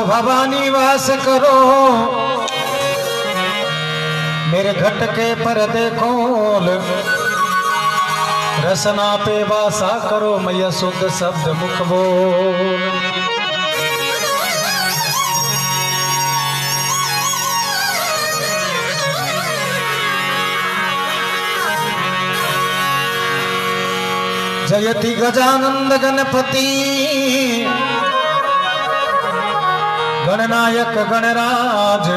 भवानी वास करो मेरे घट के पर्दे खोल रसना पे वासा करो मैया शुद्ध शब्द मुख बोल। जयति गजानंद गणपति गणनायक गणराज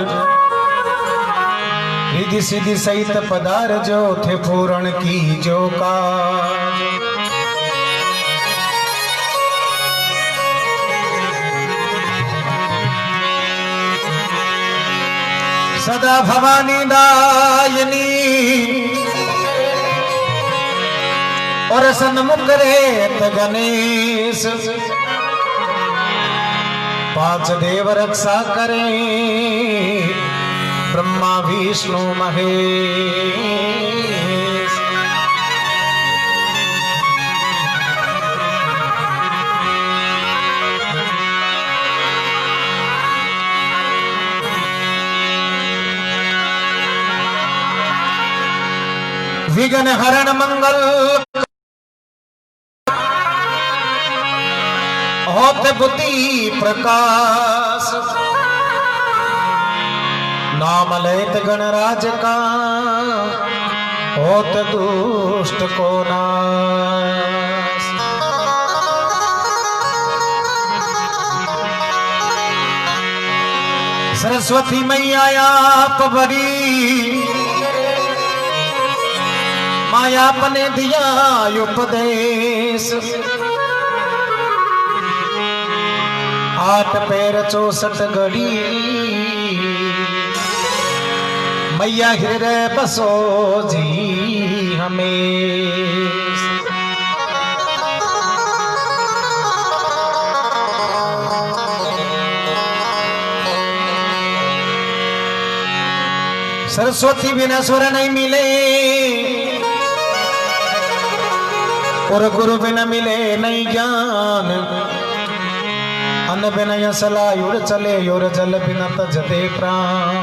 रिधि सिद्धि सहित पदार जो थे पूर्ण की जो काज। सदा भवानी दायनी और सन्मुख रेत गणेश पांच देव रक्षा करें ब्रह्मा विष्णु महेश। विघ्न हरण मंगल होत बुद्धि प्रकाश नाम लैत गणराज का होत दुष्ट को नाश। सरस्वती मैया आप बड़ी माया अपने दिया उपदेश। 8 पैर 64 घड़ी मैया हृदय बसो जी हमें। सरस्वती बिना स्वर नहीं मिले और गुरु बिना मिले नहीं ज्ञान। अन्न बिना यसला युड़ चले योर जल बिना तजते प्राण।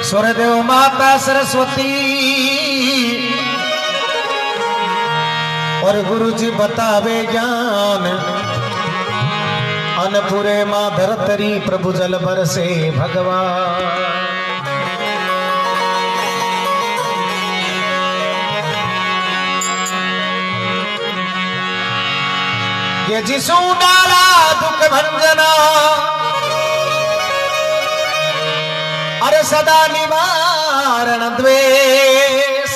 स्वरदेव माता सरस्वती और गुरु जी बतावे ज्ञान। अनपुरे मां धरतरी प्रभु जल बरसे भगवान। ये जिसु डाला दुख भंजना अरे सदा निवारण द्वेष।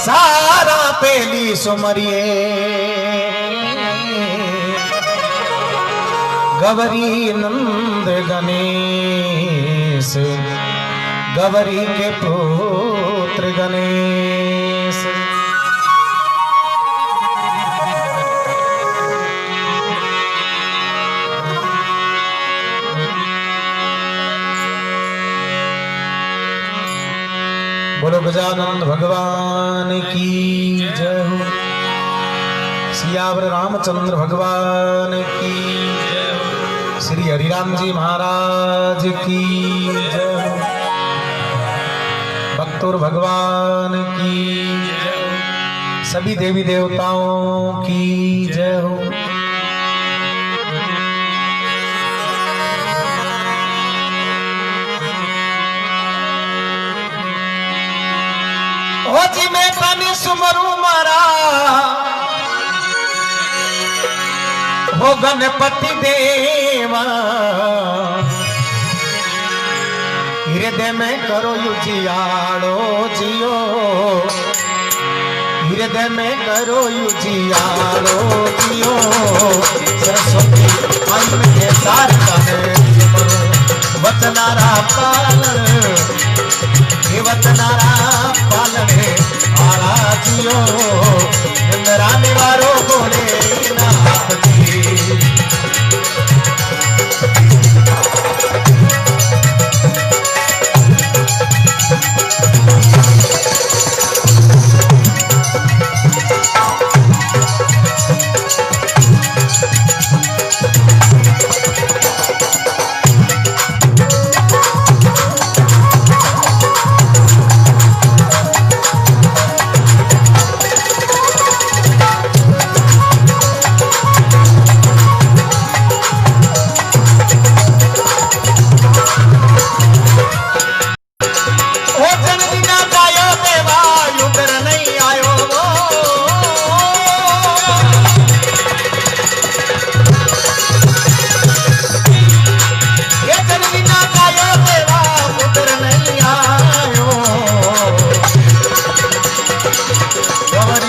सारा पेली सुमरिए गवरी नंद गणेश गवरी के पुत्र गणेश। बोलो गजानंद भगवान की जय हो। सियावर रामचंद्र भगवान की जय हो। श्री हरिराम जी महाराज की जय हो। भक्तोर भगवान की जय हो। सभी देवी देवताओं की जय हो। हो जी मैं तने सुमरू मारा हो गणपति देवा। हृदय में करो युजियाड़ो जियो। हृदय में करो युजियाड़ो जियो। सरस्वती मन के सार वचनारा पालन वचनारा पालने आला जियो। इंद्रा निवारो बोले नाथ जी।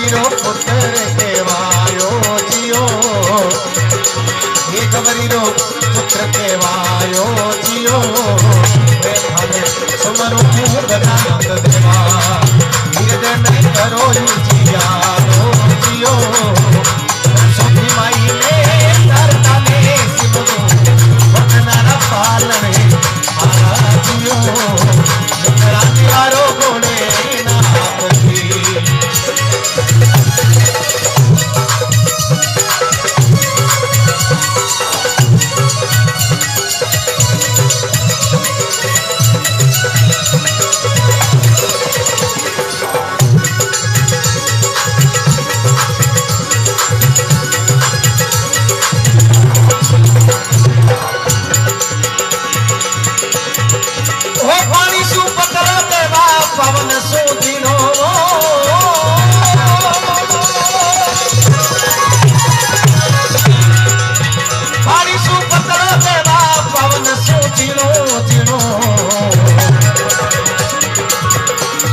गवरीरो पुत्र केवायो जियो ये गवरीरो पुत्र केवायो जियो वे भावे सुमरो गजानंद देवा हृदय में करो जियालो जियो सोनी माई ने धरता ने सिमरो वचनारा पालने आरा जियो रानी वारो गोड़े नापती पवन सुदिनो पानी सुपत्र देवा पवन सुदिनो दिनो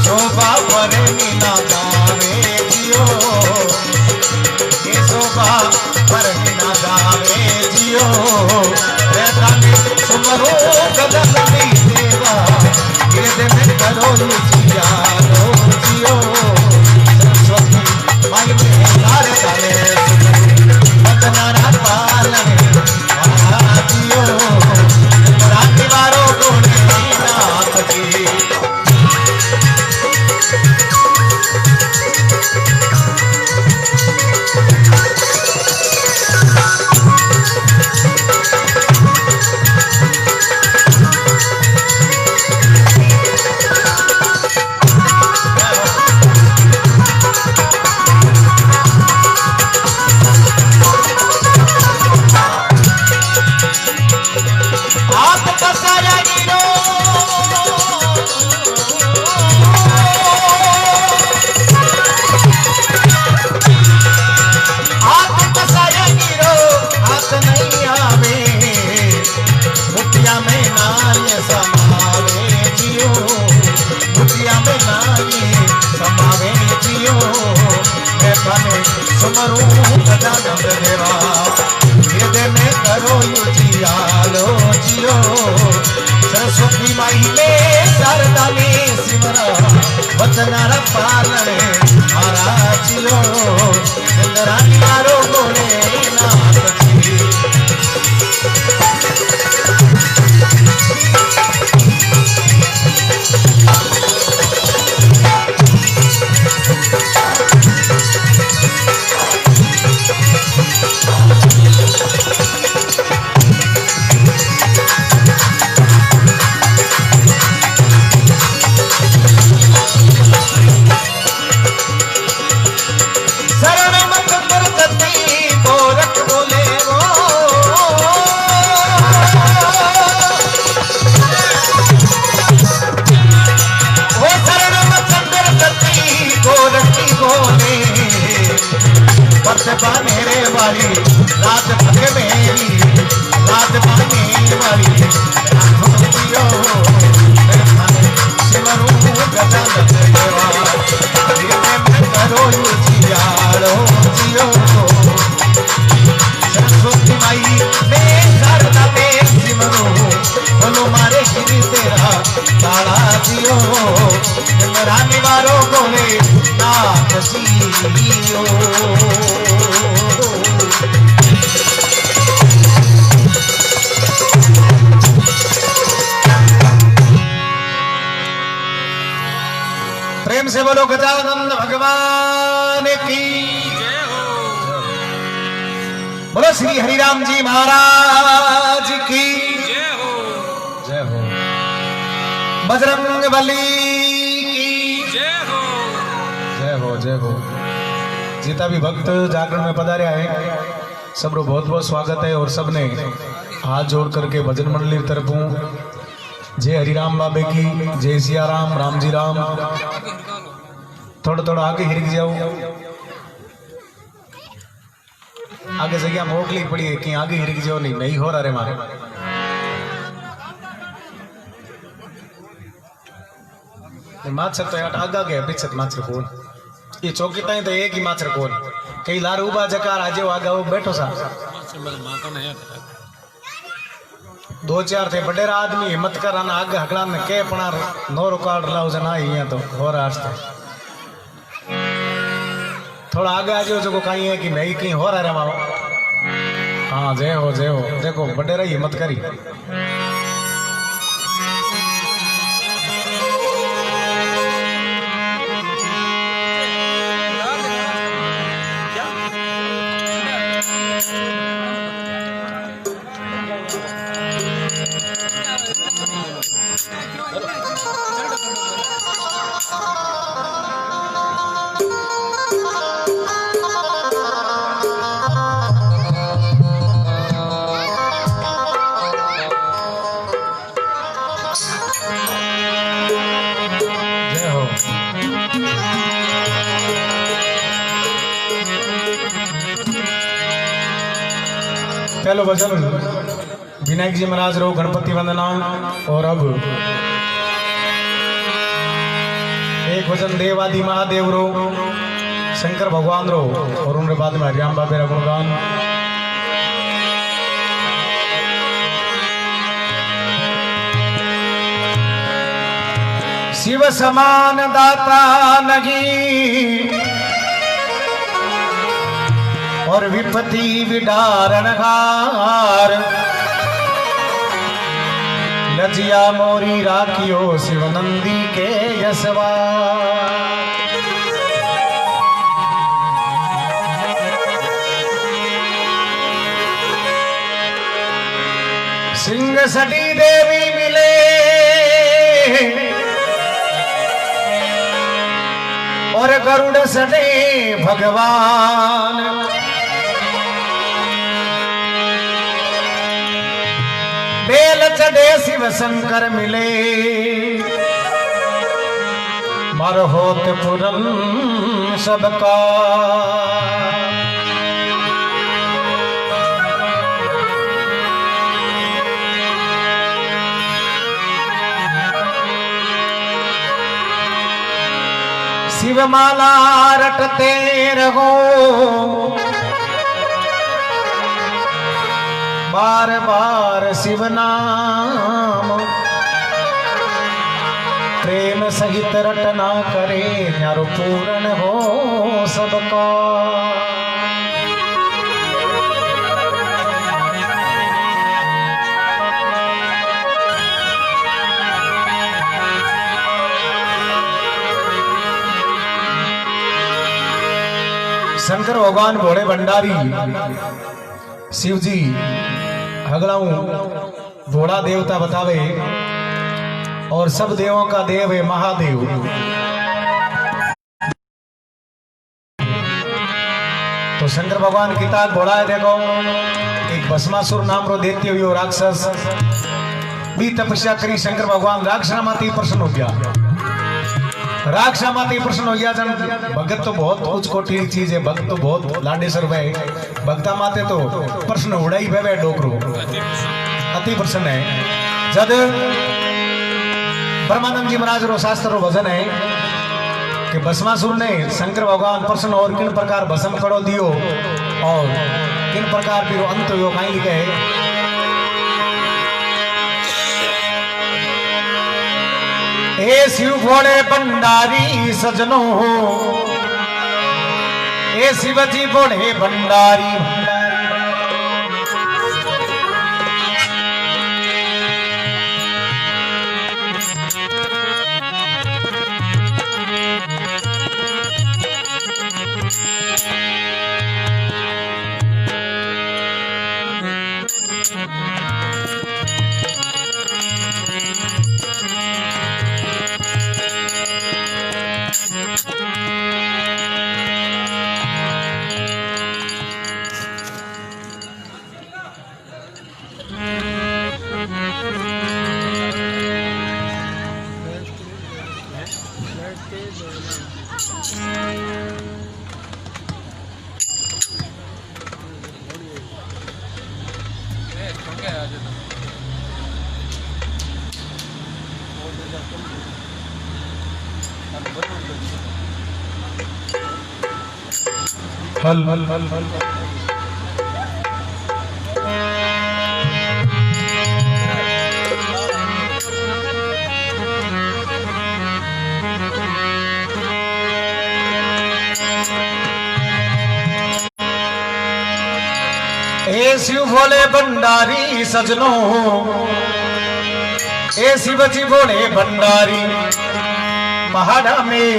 शोभा भरे मीना गावे जियो ये शोभा भरे मीना गावे जियो रानी सुमरो गदनी देवा हृदय में करो जियालो जियो सरस्वती माई में लारे डाले बदनारा पालने आरा जियो रानी वारो गोड़े नाथ जी सुमरो गजानंद देवा हृदय में करो जियालो जियो सरस्वती माई में शारदा में सिमरा वचनारा पालने आरा जियो रानी वारो गोड़े नाथ जी मेरे वाली रात भग मेरी रात पाने वाली सिमरू गजानंद देवा हृदय में करो जियालो जियो सरस्वती माई में शारदा में सिमरू बोलो मारे गिरी तेरा ताड़ा जियो रानी वारो गोले नाथ जियो प्रेम से बोलो गजानंद भगवान की बोलो श्री हरिराम जी महाराज की जय हो बजरंग बली की जय हो जय हो जय हो। जितना भी भक्त जागरण में पधारे हैं सबरो बहुत बहुत स्वागत है और सबने हाथ जोड़ करके भजन मंडली तरफों जय हरिराम बाबे की जय सिया राम राम जी राम। थोड़ा थोड़ा आगे हिरक जाओ आगे जगह मोकली पड़ी है कि आगे हिरक जाओ नहीं हो रहा रे मारे माछ तो यार आगा गया पीछे माछ फोन ये चौकी ताई तो एक ही माछर कोन कई लार उबा जकार आजे आगा वो बैठो सा दो चार थे बड़े आदमी हिम्मत कर आग हकड़ा ने के पना नो रुकावट लाओ जना ही तो हो रास्ते थोड़ा आगे आ जाओ जो कहीं है कि मैं कहीं हो रहा है माओ हाँ जय हो देखो बड़े रही हिम्मत करी पहलो भजन विनायक जी महाराज रो गणपति वंदना और अब एक भजन देवादि महादेव रो शंकर भगवान रो और उनके बाद में हरिराम बाबे गुणगान शिव समान दाता नहीं और विपत्ति विडारणहार लजिया मोरी राखियो शिव नंदी के यशवा सिंह सटी देवी मिले और गरुड़ सटे भगवान बेल चढ़े शिव शंकर मिले मर होत पुरन सबका शिव माला रटते रहो बार बार शिव नाम प्रेम सहित रटना करे न्यारो पूर्ण हो सबका शंकर भगवान भोले भंडारी शिव जी हगलाऊ भोला देवता बतावे और सब देवों का देव है महादेव। तो शंकर भगवान की ताक भोला है देखो एक भस्मासुर नाम रो देती हुई राक्षस भी तपस्या करी शंकर भगवान राक्षसा माती प्रसन्न हो गया राक्षा माती प्रश्न हो गया जन भगत तो बहुत उच्च कोटि की चीज है भक्त तो बहुत लाडेसर भाई भक्ता माते तो प्रश्न उड़ाई भे डोकरो अति प्रसन्न है जद ब्रह्मानंद जी महाराज रो शास्त्र रो भजन है कि भस्मासुर ने शंकर भगवान प्रसन्न और किन प्रकार भस्म करो दियो और किन प्रकार फिर अंत हो कहीं लिखे है हे शिव भोले भंडारी सजनो हे शिवजी भोले भंडारी हल हल हल हल ए शिव भोले भंडारी सजनों, ए शिवजी भोले भंडारी, पहाड़ा में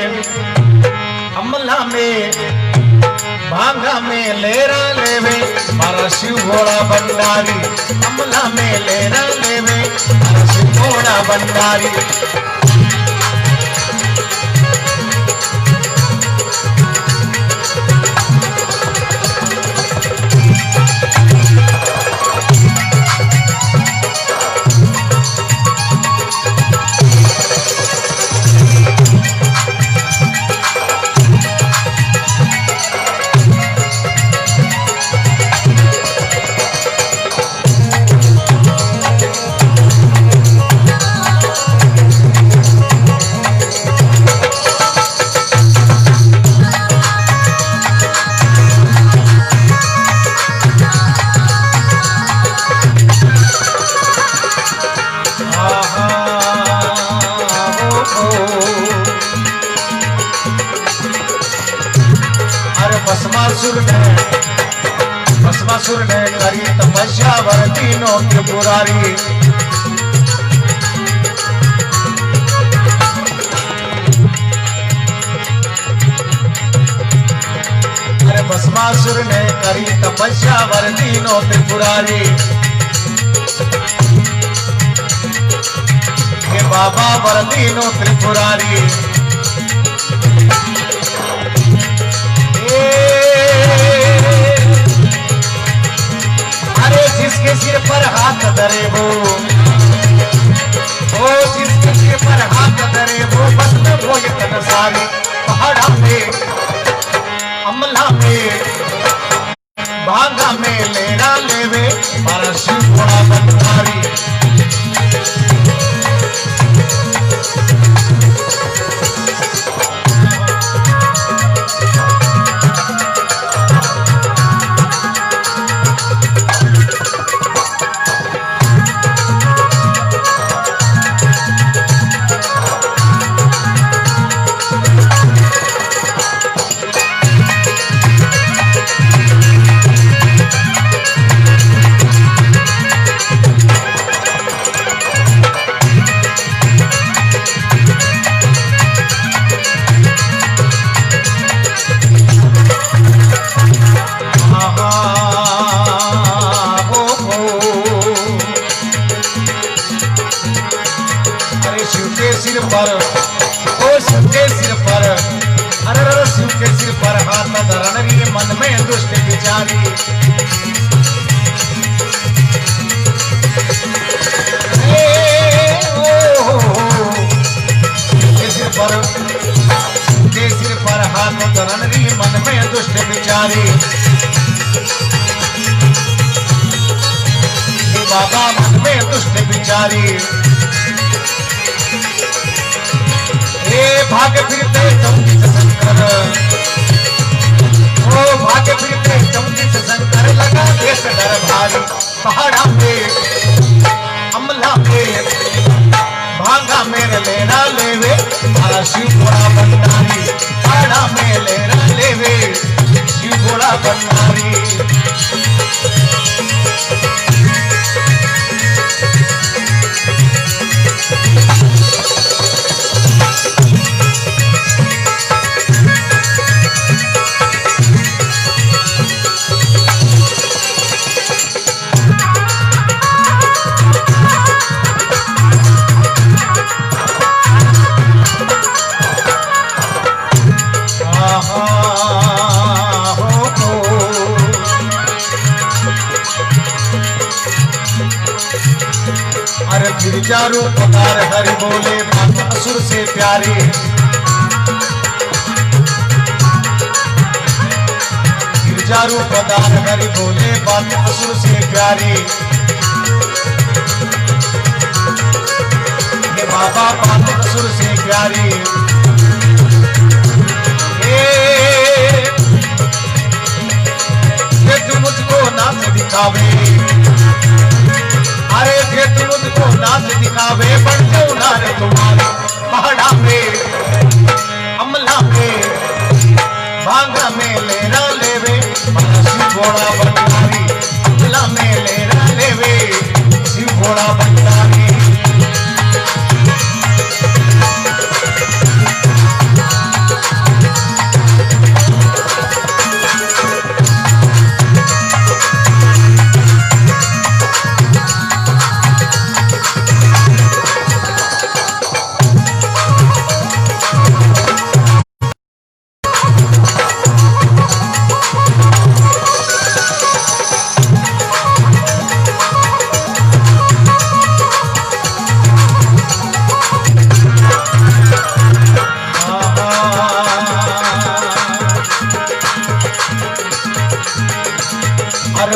अमला में भांगा में लेरा लेवे मारा शिव भोला भंडारी, अमला में लेरा लेवे मारा शिव भोला भंडारी। भस्मासुर ने करी तपस्या वर तीनों त्रिपुरारी, अरे भस्मासुर ने करी तपस्या वर तीनों त्रिपुरारी। हे बाबा वर तीनों त्रिपुरारी, जिसके सिर पर हाथ धरे वो, ओ जिसके सिर पर हाथ धरे वो बस में भोग तन सारी। पहाड़ा में अमला में भांगा में लेरा लेवे मारा शिव भोला भंडारी। सिर पर ओ शिव के सिर पर, अरे शिव के सिर पर हाथ धरन री मन में दुष्ट विचारी। के सिर पर हाथ धरन री मन में दुष्ट विचारी। बाबा मन में दुष्ट विचारी। भाग फिरते चौकी से शंकर, ओ भाग फिरते चौकी से शंकर लगा देश डर भारी। पहाड़ा में अमला में भागा मेरे लेना लेवे मारा शिव भोला भंडारी। पहाड़ा में लेना लेवे शिव भोला भंडारी। अरे गिरजा रूप पधार हरि बोले बात असुर से प्यारी। गिरजा रूप पधार हरि बोले बात असुर से प्यारी। ये बाबा बात असुर से प्यारी। दिखावे। अरे थे तुम मुझको नाच दिखावे, बन जाऊं नार तुम्हारे पहाड़ा में, अमला में, भांगा में लेना लेवे, शिव घोड़ा बंडारी, अमला में लेना लेवे, शिव घोड़ा बंडारी।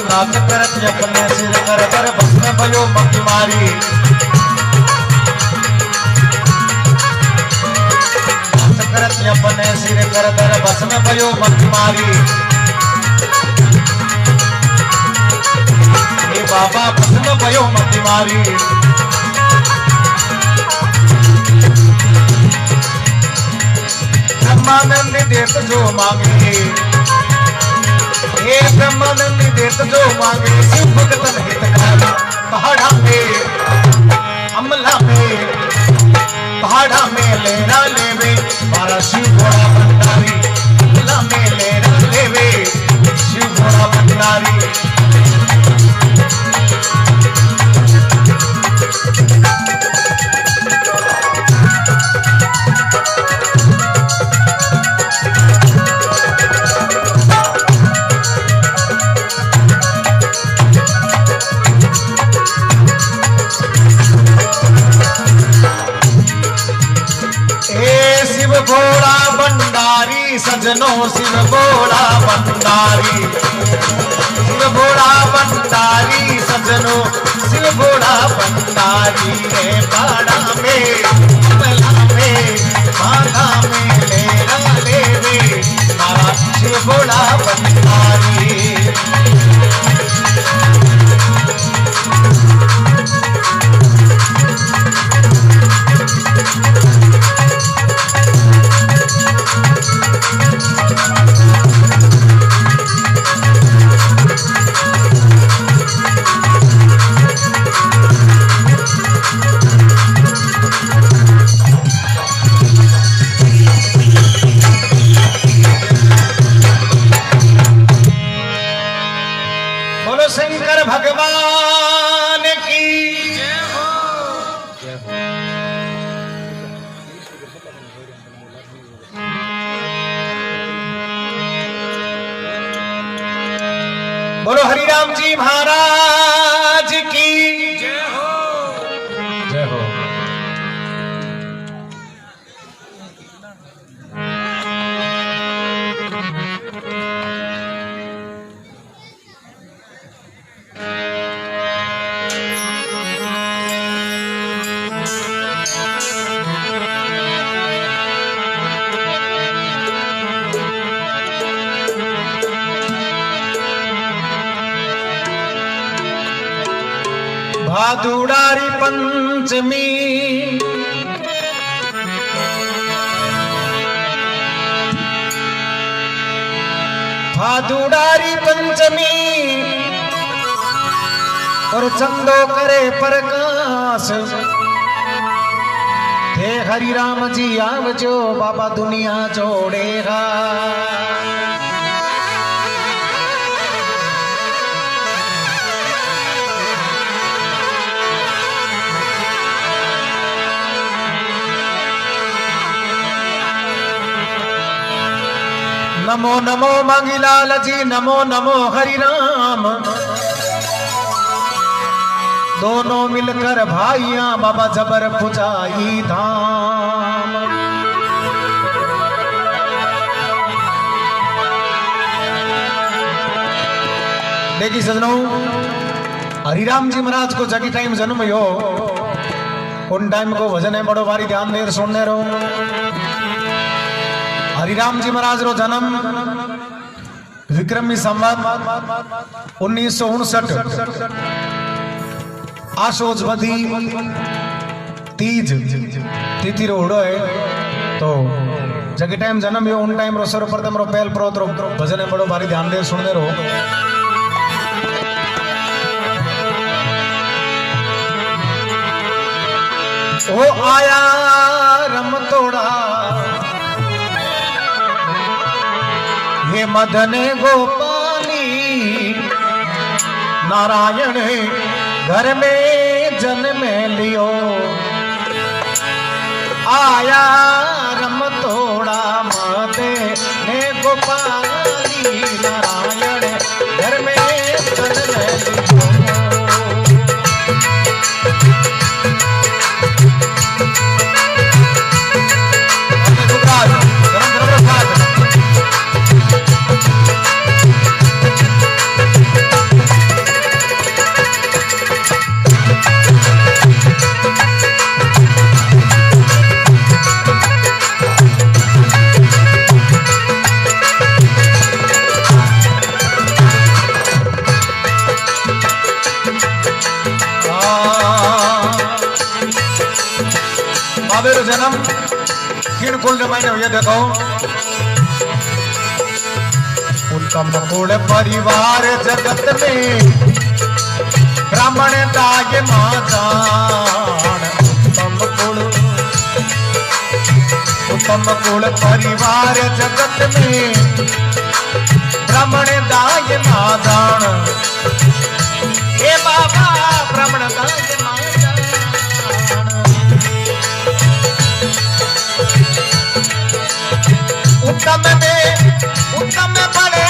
नाच करत अपने सिर कर कर बस में भयो मक्की मारी। नाच करत अपने सिर कर कर बस में भयो मक्की मारी। हे बाबा बस में भयो मक्की मारी। ब्रह्मानंद देत जो मांगे, हे ब्रह्मानंद देत जो मांगे, शिव भगतन हितकारी पहाड़ा में, अमला में, पहाड़ा में लेना लेवे, मारा शिव घोड़ा बंडारी, अमला में लेना लेवे, शिव घोड़ा बंडारी। घोड़ा बंडारी सजनों, शिव घोड़ा बंडारी, शिव घोड़ा बंडारी सजनों, शिव घोड़ा बंडारी। रे पहाड़ा में, अमला में, भांगा में लेना लेवे, मारा शिव घोड़ा बंडारी। शंकर भगवान की जय हो। बोलो हरिराम जी महाराज की जय हो, जय हो। भादुड़ारी पंचमी, भादुड़ारी पंचमी, और चंदो करे प्रकाश, थे हरि राम जी आवजो, बाबा दुनिया जोड़ेगा। नमो नमो मंगीलाल जी, नमो नमो हरि राम, दोनों मिलकर भाइयां बाबा जबर पुजाई धाम। देखी सजनों, हरिराम जी महाराज को जगी टाइम जन्म हो, उन टाइम को भजन है बड़ो बारी ध्यान देर सुनने रहो। हरिराम जी महाराज रो जन्म विक्रमी संवत 1959 आशोज बधी तीज तिथि रो उड़ो है तो जगे टाइम जन्म यो उन टाइम रो सर्वप्रथम रो पहल प्रोत रो भजन है बड़ो भारी ध्यान दे सुनने रो ओ आया रम तोड़ा हे मदने गोपाली नारायण घर में जन्म लियो आया रम तोड़ा मदने गोपाली नारायण घर में जन्म लियो जन्म किन कुल रमायण हुए देखो उत्तम कुल परिवार जगत में ब्राह्मण दाय माजान उत्तम कुल परिवार जगत में ब्राह्मण दाय माजान हे बाबा ब्राह्मण दाय उत्तम में बड़े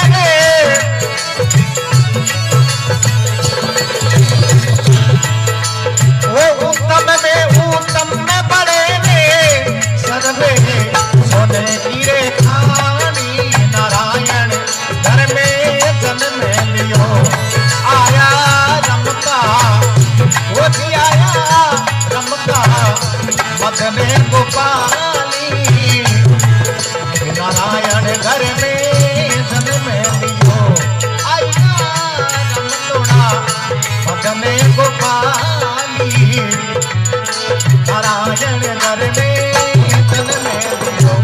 वो उत्तम में बड़े सर्वे सोने की रेखानी नारायण घर में जन्म लियो आया रमता वो जी आया रमता मदने गोपाली नारायण घर में जन्म लियो आया रम तोड़ा मदने गोपाली नारायण घर में जन्म लियो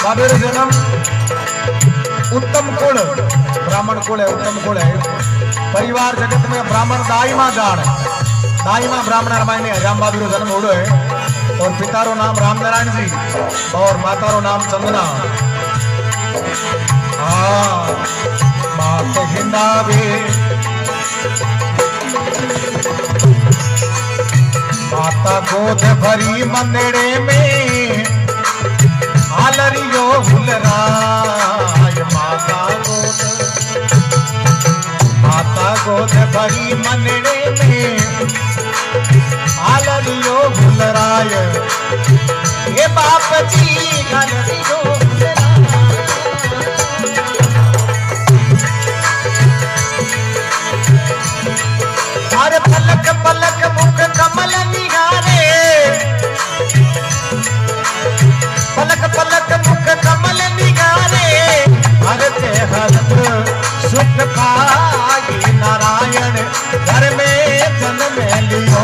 जन्म उत्तम कुल ब्राह्मण कुल है उत्तम कुल है परिवार जगत में ब्राह्मण दाईमा जान दाईमा ब्राह्मण रामायण राम बहादुर जन्म उड़ो है और पिता रो नाम राम नारायण जी और माता रो नाम चंदना हाँ मात हिंदावे माता गोद भरी मंदिरे में आलरियो हुलराय माता गोद भरी मंदिरे में आलरियो हुलराय ये बाप जी आलरियो अरे पलक पलक मुख कमल निगारे पलक पलक मुख कमल निगारे हर ते हरत सुख पाई नारायण घर में जन्म लियो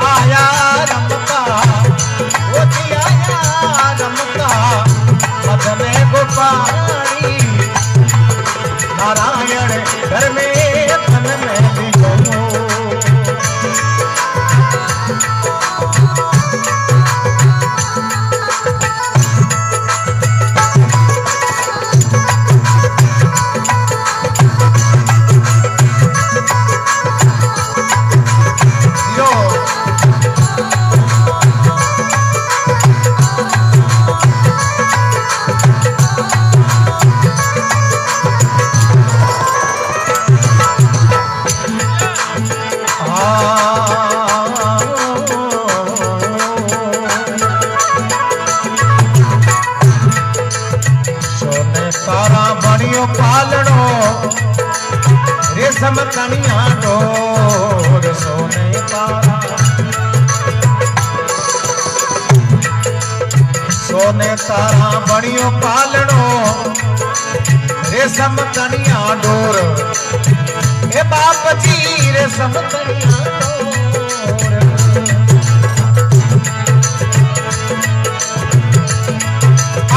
आया रमता वो जी आया रमता मदन गोपाली नारायण घर में जन्म लियो पालनो रेशम कनिया डोर सोने तारा सोने तारा बणियो पालनो रेशम कनिया डोर हे बाप जी रेशम कनिया डोर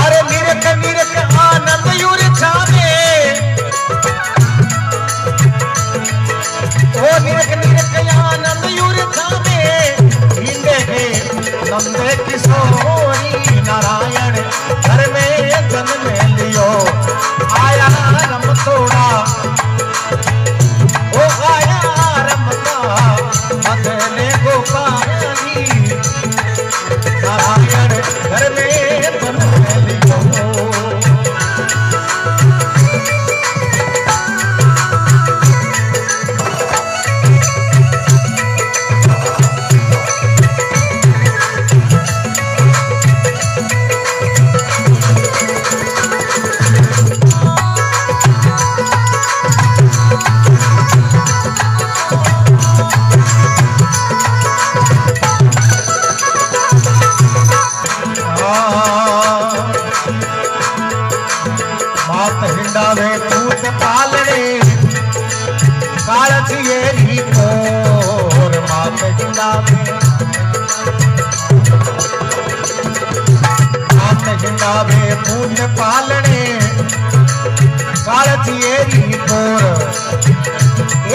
अरे निरख निरख आनंद यूर छावे ओ निरख निरख आनंद यूर छावे हिंदे हे नंदे किशोरी नारायण घर में जन्म लियो आया रम तोड़ा ओ आया रमता मदन गोपाली नारायण घर में जन्म लियो हिंडावे पूत पालने कालचिए कोर मात हिंडावे पूत पालने कालचिए कोर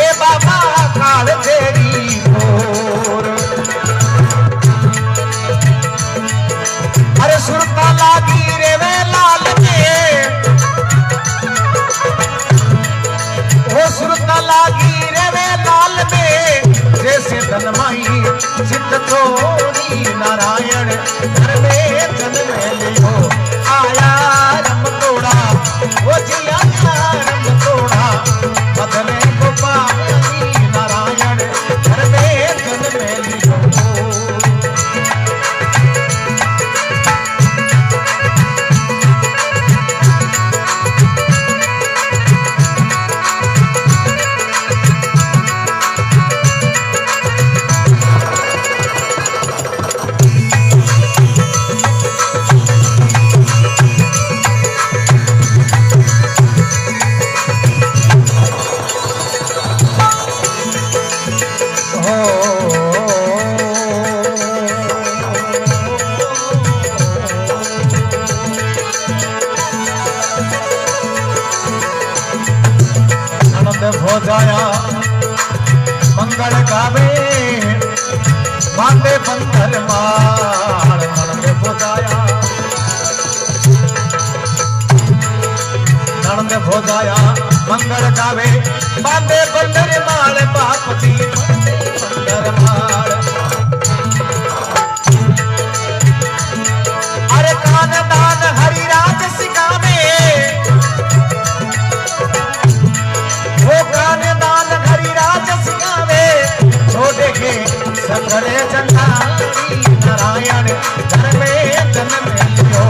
ए बाबा काल तेरी कोर अरे सुरता लागी रे वे लाल में वो सुरता लागी रे वे लाल में जैसे धनमाई सिद्ध तोड़ी नारायण घर में जन्म लियो आया रम तोड़ा वो जी आया रम तोड़ा मदन गोपाली नारायण घर में जन्म लियो हो जाया मंगल गावे बांधे बंधन माल नंद हो जाया नंद हो जाया मंगल गावे बांधे बंधन माल बाप जी बंधन माल अरे कान दान हरिराज सिखावे वो कान दान हरिराज सिखावे जो देखे सकरे जंगारी नारायण घर में जन्म लियो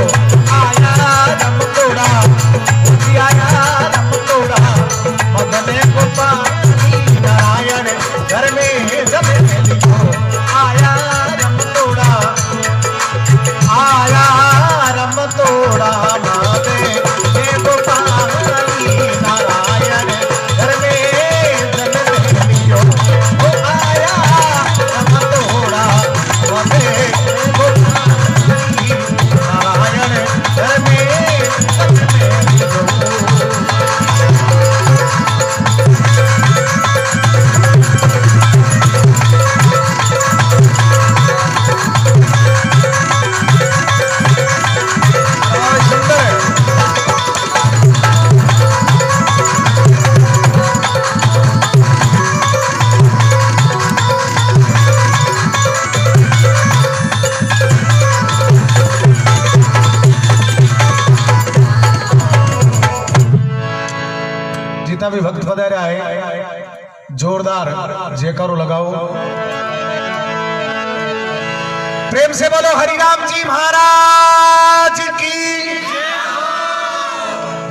आया रम तोड़ा आया रम तोड़ा मदन गोपाली नारायण घर में जन्म लियो आया रम तोड़ा मदन गोपाली जितना भी भक्त पधारा है जोरदार जयकारो लगाओ। प्रेम से बोलो हरिराम जी महाराज की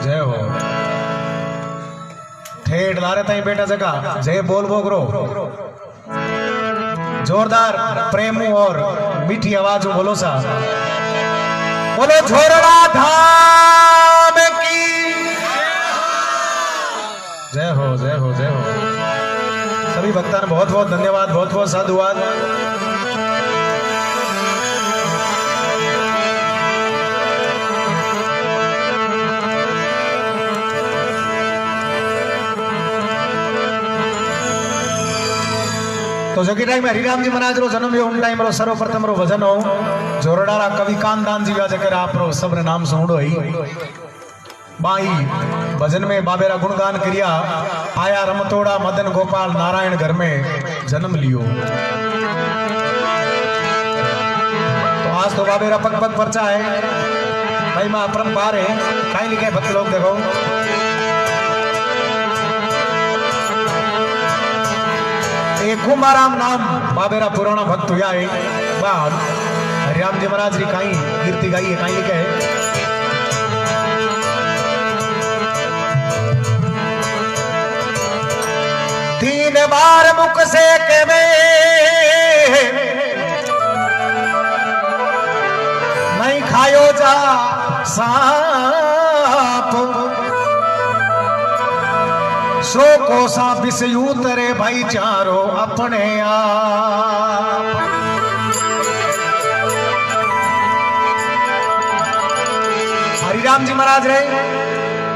जय हो। ठेठ लारे ताई बेटा जगह जय बोल बोगरो जोरदार प्रेम और मीठी आवाज बोलो सा बोलो झोरड़ा धाम की जय हो जय हो जय हो। सभी भक्तान बहुत बहुत धन्यवाद, बहुत बहुत साधुवाद। तो जो टाइम हरिराम जी महाराज रो जन्म उन टाइम रो सर्वप्रथम रो भजन हो जोरडारा कवि कानदान जी जकर आप रो सब नाम सुनो ही बाई भजन में बाबेरा गुणगान क्रिया आया रमतोड़ा मदन गोपाल नारायण घर में जन्म लियो। तो आज तो बाबेरा पग पग पर्चा है भाई मां अपरंपार है कहीं लिखे भक्त लोग देखो एक कुमाराम नाम बाबेरा पुराना भक्त हुआ है बाद हरिराम जी महाराज जी कहीं कीर्ति गाई है कहीं लिखे है तीन बार मुख से के में नहीं खायो जा सांप सो कोसा बिसयू तरे भाईचारो अपने आप। हरिराम जी महाराज रे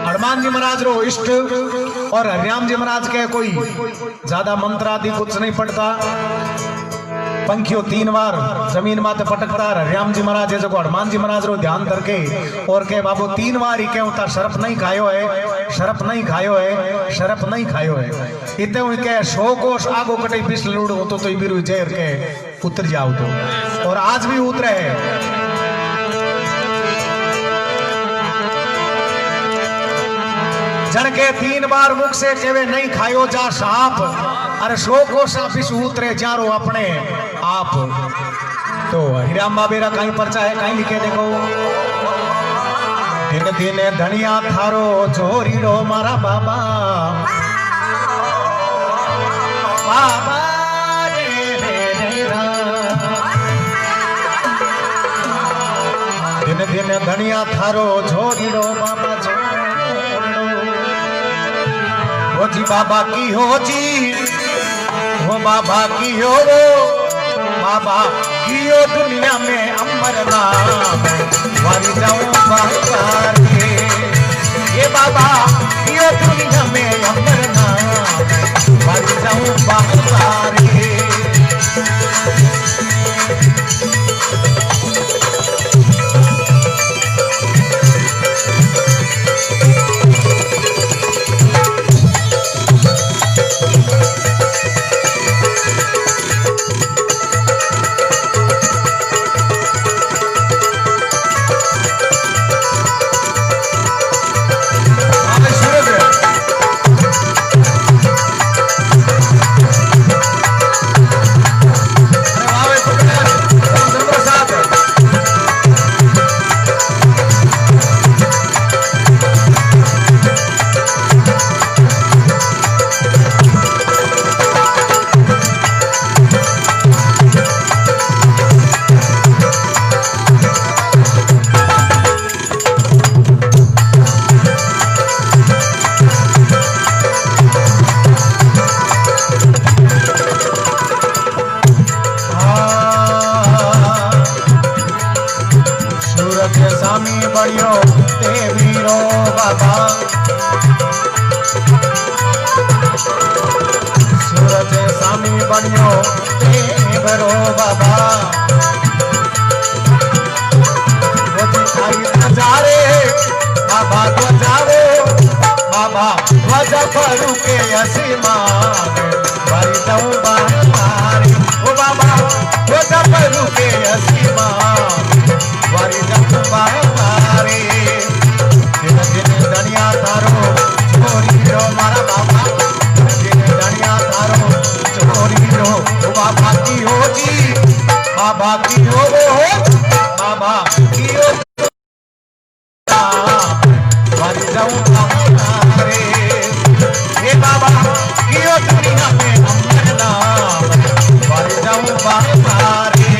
हनुमान जी महाराज रो इष्ट और हरिराम जी महाराज के कोई ज्यादा मंत्र आदि कुछ नहीं पड़ता। पंखियों 3 बार जमीन माते पटकता हरिराम जी महाराज जो हनुमान जी महाराज रो ध्यान करके और के बाबू 3 बार ही कहता शरप नहीं खायो है शरप नहीं खायो है शरप नहीं खायो है इतने हुई के 100 कोष आगो कटे बिस लूड़ हो तो बिरु जेर के उतर जाओ तो और आज भी उतरे है। जन के 3 बार मुख से केवे नहीं खायो जा सांप अरे 100 कोष बिस उतरे जारो अपने आप। तो हरिराम बाबेरा कहीं पर्चा है कहीं लिखे देखो दिन दिन धनिया थारो जोरीड़ो मारा बाबा बाबा दिन दिन धनिया थारो जोरीड़ो बाबा हो जी बाबा की हो जी वो बाबा की हो वो बाबा की हो दुनिया में अमर नाम वारी जाऊं बाहर के ये बाबा की हो दुनिया में अमर नाम वारी जाऊं बाहर के। वारी छोरी रो मारा बाबा जिन धनिया थारो छोरी रो बाबा की हो जी बाबा की हो बाबा की हो वारी जाऊं रे हे बाबा की हो दुनिया में अमर नाम वारी जाऊं बाबा रे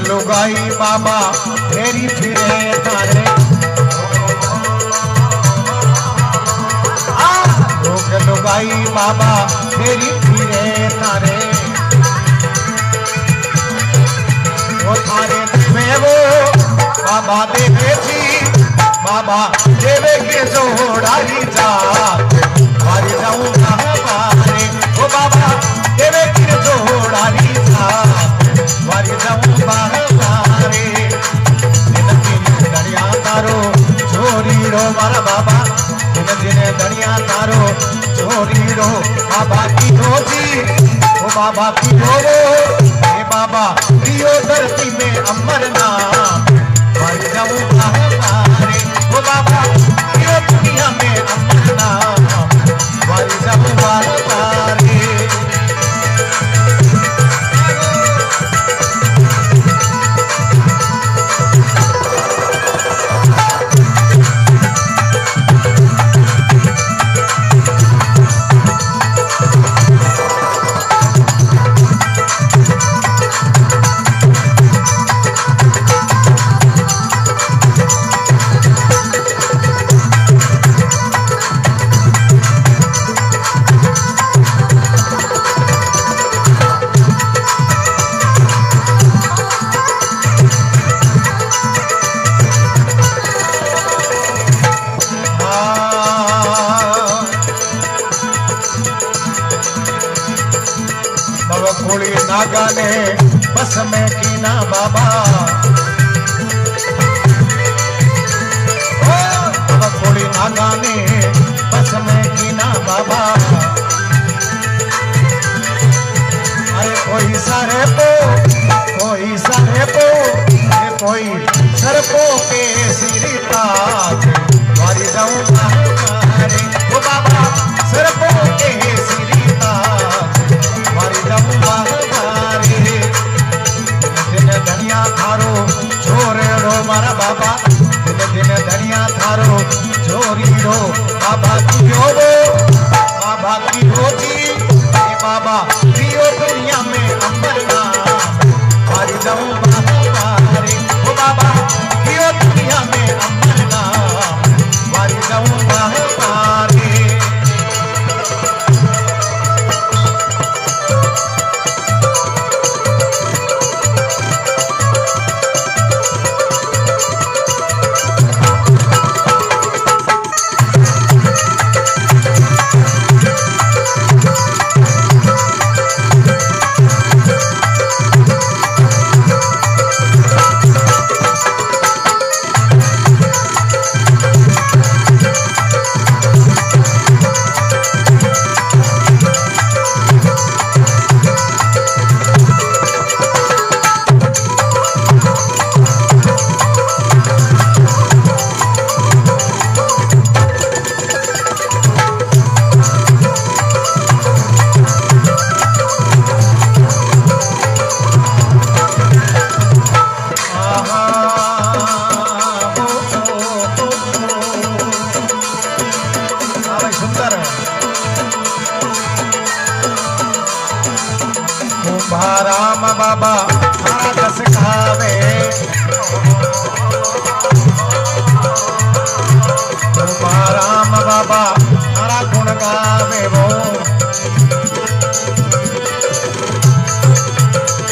लुगाई बाबा फेरी फिरे तारे लोग लुगाई बाबा फेरी फिरे तारे वो थारे में वो बाबा देवे थी बाबा देवे के जोड़ाई जा मारी जाऊंगा मारे वो बाबा देवे के जोड़ाई जा वारी जाऊं बारे दरिया तारो छोरी रो मारा बाबा दिन दरिया तारो छोरी रो बाबा की रोजी ओ बाबा की रो हे बाबा दियो धरती में अमर नाम वारी जाऊं बारे ओ बाबा दियो दुनिया में अमर नाम वारी जाऊं बारे नागा ने बस में की ना बाबा थोड़ी नागा ने बस में की ना बाबा अरे कोई सर पो कोई सरपो के सिरी ताज वारी जाऊं मारे वो बाबा सरपो के सिरी ताज वारी जाऊं मारे दिन धनिया थारो छोरे रो मारा बाबा दिन धनिया थारो छोरी रो बाबा की रोजी बाबा दियो दुनिया में अमर नाम वारी जाऊं मारे वो बाबा दियो दुनिया में अमर नाम वारी जाऊं मारे राम बाबा हमारा दस खावे राम बाबा हमारा गुण गावे वो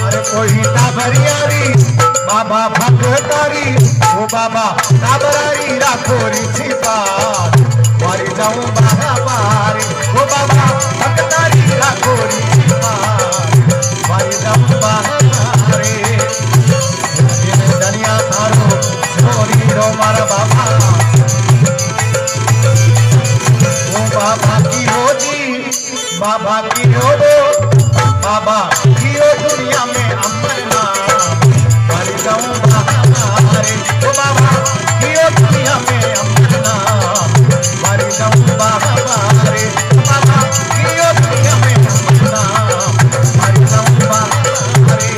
अरे कोई टाबरियारी बाबा भगतारी वो बाबा टाबरारी राखोरी छिपा मारी जाऊं बाबा पारे वो बाबा भगतारी राखोरी छिपा मारी जाऊं बाहरे दुनिया थारो छोरी रो मारा बाबा वो बाबा की हो जी बाबा की हो दो बाबा की हो दुनिया में अमरना मारी जाऊं बाहरे वो बाबा की हो दुनिया में अमरना मारी जाऊं बाहरे बाबा की हो दुनिया में अमरना मारी जाऊं बाहरे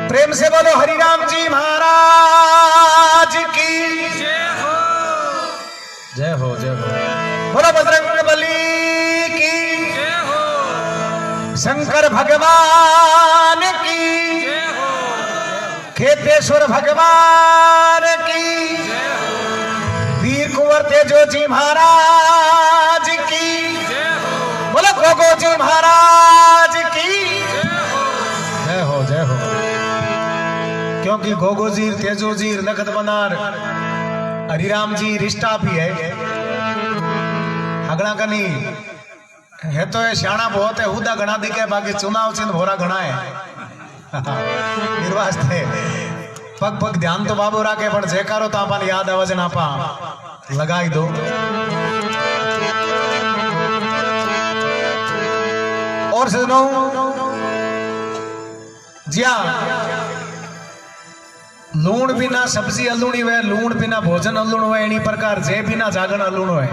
प्रेम से बोलो हरिराम जी महाराज की जय हो जय हो जय हो बोलो बजरंगबली की जय हो शंकर भगवान की जय हो खेतेश्वर भगवान की जय हो वीर कुंवर तेजो जी महाराज की जय हो बोलो गोगो जी महाराज की जय हो जय हो क्योंकि गोगोजीर तेजोजीर लखत बनार हरिराम जी रिश्ता भी है अगला कनी है तो ये श्याणा बहुत है हुदा घना दिखे बाकी चुनाव चिन्ह भोरा घना है निर्वास्ते पग पग ध्यान तो बाबू राखे पण जयकारो तो आपन याद आवाज ना पा लगाई दो और सुनो जिया लूण बिना सब्जी अलूणी हुए लूण बिना भोजन अलूण हुए एनी प्रकार जे बिना जागरण अलूण हुए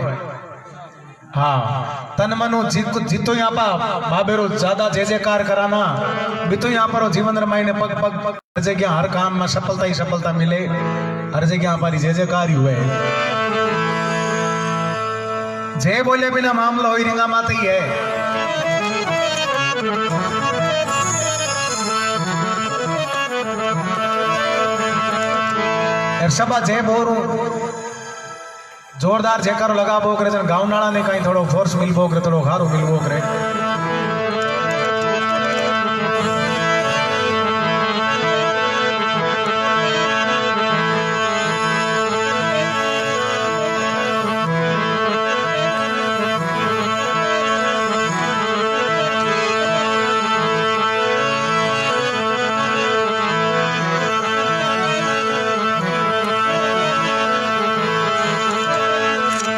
हाँ तन मनो जितो यहाँ पा बाबेरो ज्यादा जे जयकार कराना बितो यहाँ पर जीवन रमाई ने पग पग पग हर जगह हर काम में सफलता ही सफलता मिले हर जगह हमारी जे जयकार ही हुए जय बोले बिना मामला हो रिंगा माता ही है सभा जय बोरू जोरदार जयकारो लगा बोकरे जन गाँव नाला ने कहीं थोड़ो फोर्स मिल बोकरे थोड़ो खारो मिल बोकरे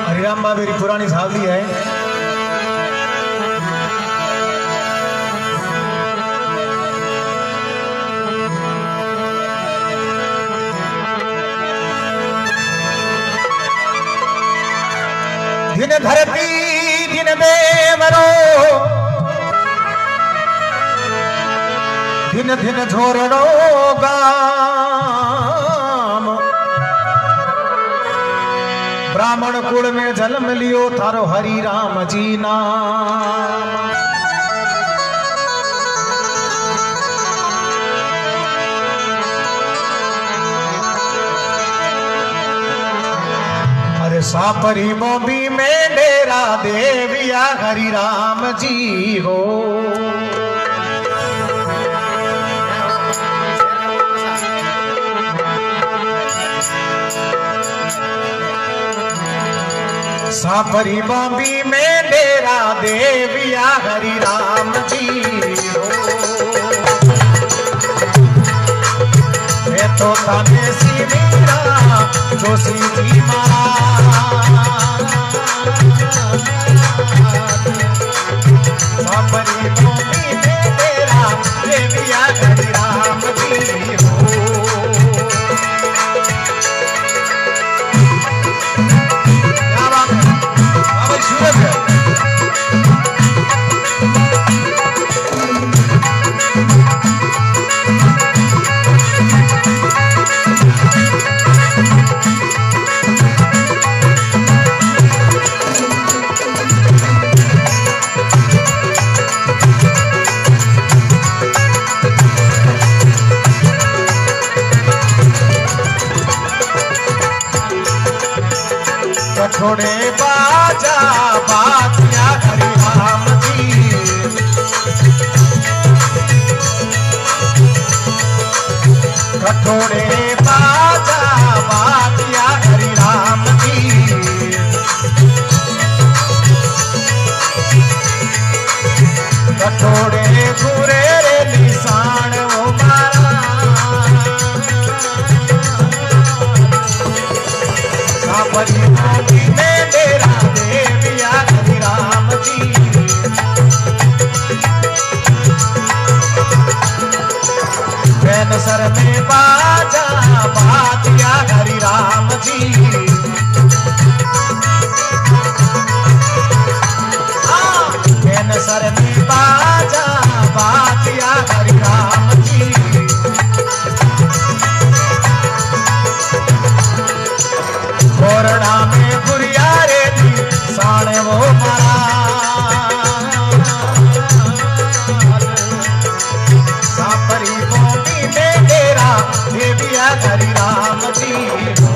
हरिराम बाबा मेरी पुरानी सावली है दिन धरती दिन में मरो दिन दिन झोरड़ो गाम ब्राह्मण कुल में जन्म लियो थारो हरि राम जी नाम अरे सापरी मोबी में डेरा देविया हरि राम जी हो सापरी बॉम्बी में डेरा देविया हरि राम जी हो मैं तो तने सी मेरा जोशी जी सापरी बॉम्बी में डेरा कठोरे बाजा बातिया हरि राम जी। कठोरे बाजा बातिया हरि राम जी। कठोरे गुरे रे निशान वो मारा। सापरी मोती में डेरा देविया हरि राम जी। बैन सर में बाजा बातिया हरि राम जी। बैन सर में बाजा बातिया हरि राम जी। कोरड़ा में गुरिया रे थी साने वो मारा। सापरी मोती में डेरा देविया हरि राम जी हो।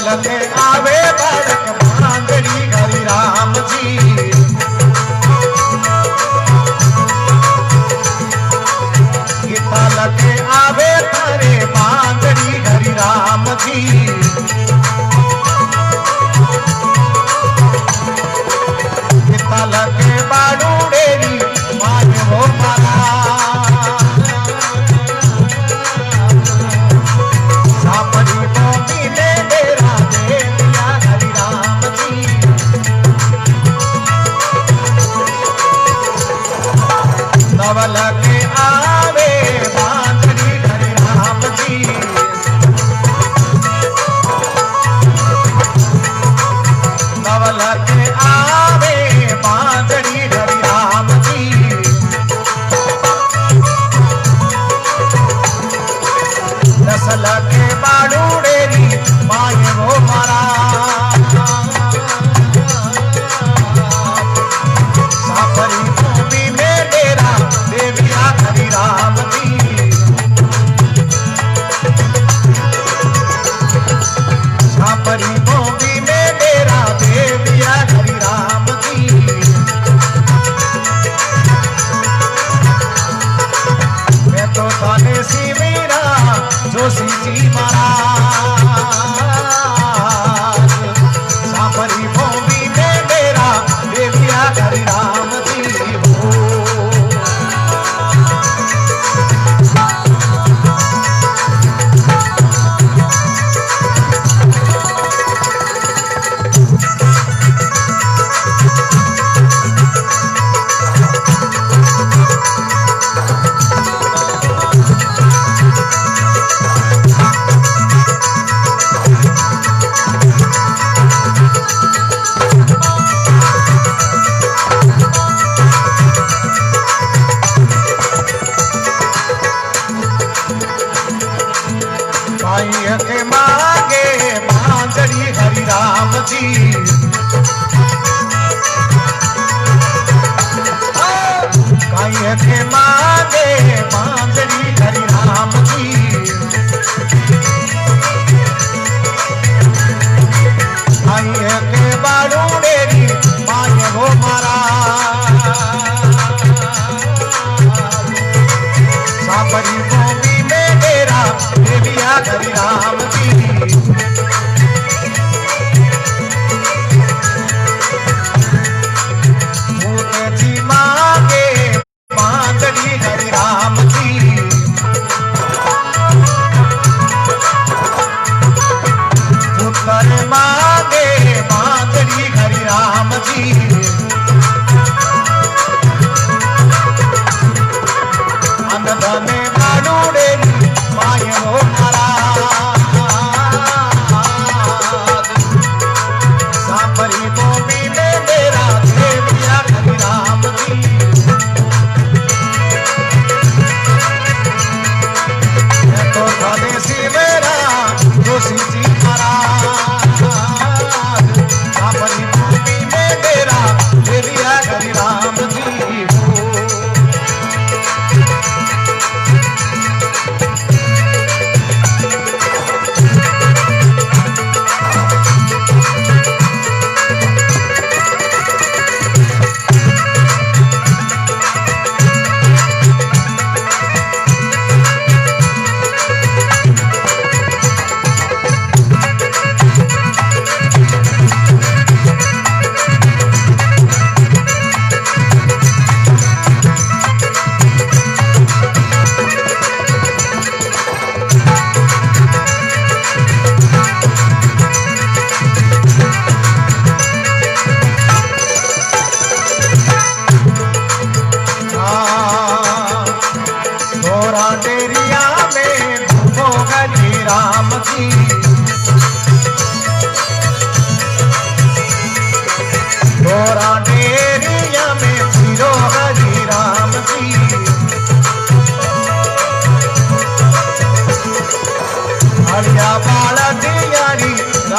लगे आवे बालक भांगड़ी हरि राम जी। गीता लगे आवे तारे भांगड़ी हरि राम जी। गीता लगे बाड़ू डेरी मान हो मारा। सापरी मोती ने डेरा देविया हरि राम जी। नवल के आवे बांधड़ी हरि राम जी। नवल के आवे बांधड़ी हरि राम जी। नसल के बाड़ू डेरी माये वो मारा। सापरी मोती में डेरा देविया हरि राम जी। सापरी मोती में डेरा देविया हरि राम जी। मैं तो ताने सी मेरा जोशी जी महाराज। सापरी भूमि में डेरा देविया हरि राम जी हो। भाई के मांगे बांधड़ी हरि राम जी। भाई के मांगे बांधड़ी हरि राम जी। भाई के बाड़ू डेरी माये वो मारा। सापरी भूमि में डेरा देविया हरि राम जी। भूत जी मांगे बांधड़ी हरि राम जी। पुत्र मांगे बांधड़ी हरि राम जी। अन्न धने बाड़ू डेरी माये वो मारा।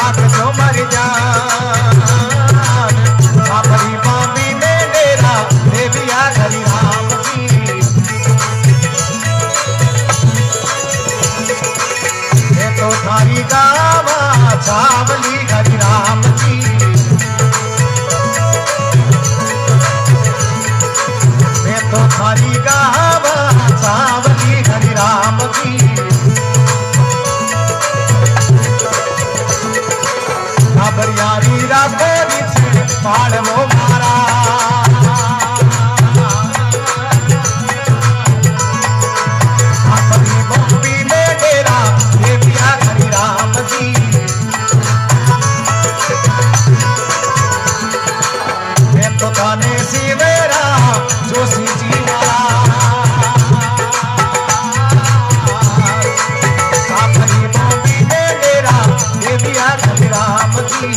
राख जो मर जान बाबरी बाबी में डेरा देविया हरि राम की ये तो थारी गावा छावली हरि राम की ये तो थारी गावा छावली हरि राम की यारी राते पाड़ वो मारा अपनी बम्बी में डेरा देविया हरि राम जी मैं तो थाने सी मेरा जोशी जी मारा अपनी बम्बी में डेरा देविया हरि राम जी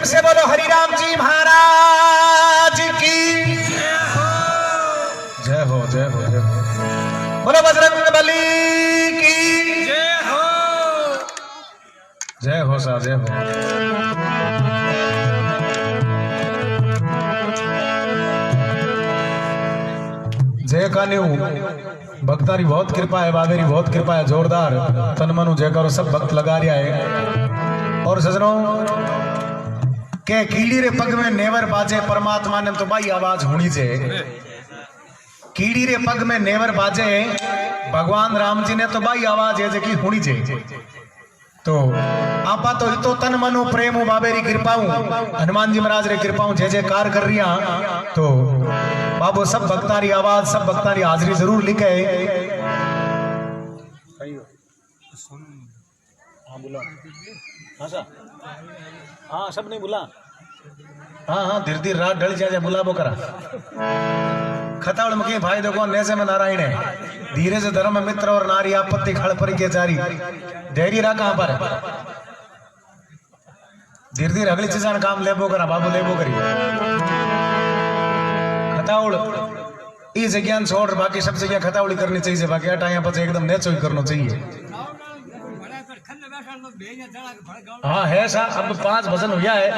से बोलो हरि राम जी महाराज की जय हो जय हो जय हो बोलो बजरंग बली की जय हो सा जय हो जय कान्यू भक्तारी बहुत कृपा है बाबेरी बहुत कृपा है जोरदार तन मनु जय करो सब भक्त लगा रहा है और सजनों के कीड़ी रे पग में नेवर बाजे परमात्मा ने तो भाई आवाज होनी चाहिए कीड़ी रे पग में नेवर बाजे भगवान राम जी ने तो भाई आवाज है की होनी चाहिए तो आपा तो इतो तन मनो प्रेम बाबेरी कृपाऊं हनुमान जी महाराज रे कृपाऊं जय जयकार कर रही तो बाबू सब भक्तारी आवाज सब भक्तारी हाजरी जरूर लिखे हाँ सब नहीं बुला हाँ धीरे धीरे रात ढल जाए बुलाबो करा खतावड़ मुखी भाई देखो नेसे में नारायण है धीरे से धर्म मित्र और नारी आपत्ति खड़ पर के जारी धैर्य रहा कहां पर धीरे धीरे अगली चीज काम लेबो करा बाबू लेबो करी खतावड़ इस जगह छोड़ बाकी सब जगह खतावड़ी करनी चाहिए बाकी हटा यहाँ पर एकदम नेचो ही करना चाहिए हाँ है सा अब 5 भजन हो गया है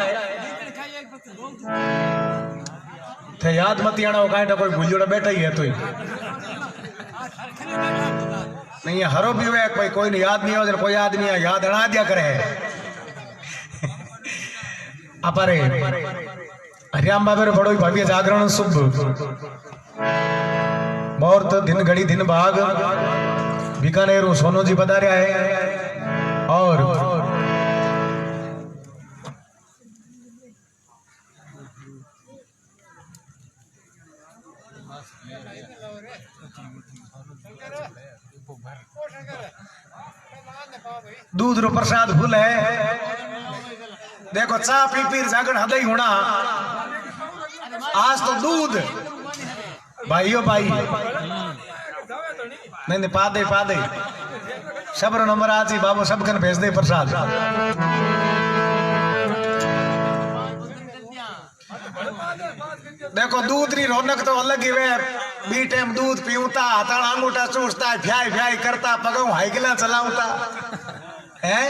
थे याद मत आना वो कांटा कोई भूलजोड़ा बैठा ही है तो नहीं हरो भी हुआ कोई कोई नहीं याद नहीं हो कोई आदमी है याद अड़ा दिया करे अपरे हरियाम बाबे बड़ो भव्य जागरण शुभ बहुत दिन घड़ी दिन भाग बीकानेर सोनू जी बता रहा है और दूध रो प्रसाद फूल है देखो चा पी पी जागरण हदई होना आज तो दूध भाइयों भाई नहीं पा दे सब नंबर आज ही बाबू सब कन भेज दे प्रसाद देखो दूध री रौनक तो अलग ही वे बी टाइम दूध पीऊता हथड़ अंगूठा चूसता फ्याई फ्याई करता पगों हाइकिला चलाऊता है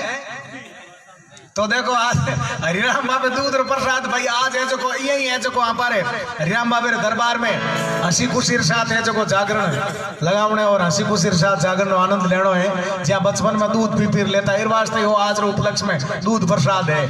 तो देखो आज हरिराम बाबे दूध रो प्रसाद भाई आज है जो यही है जो हमारे हरिराम बाबे रे दरबार में हंसी खुशी साथ है जो जागरण लगावने और हंसी खुशी साथ जागरण नो आनंद लेनो है जहाँ बचपन में दूध पी पी लेता है वास्ते हो आज रो उपलक्ष्य में दूध प्रसाद है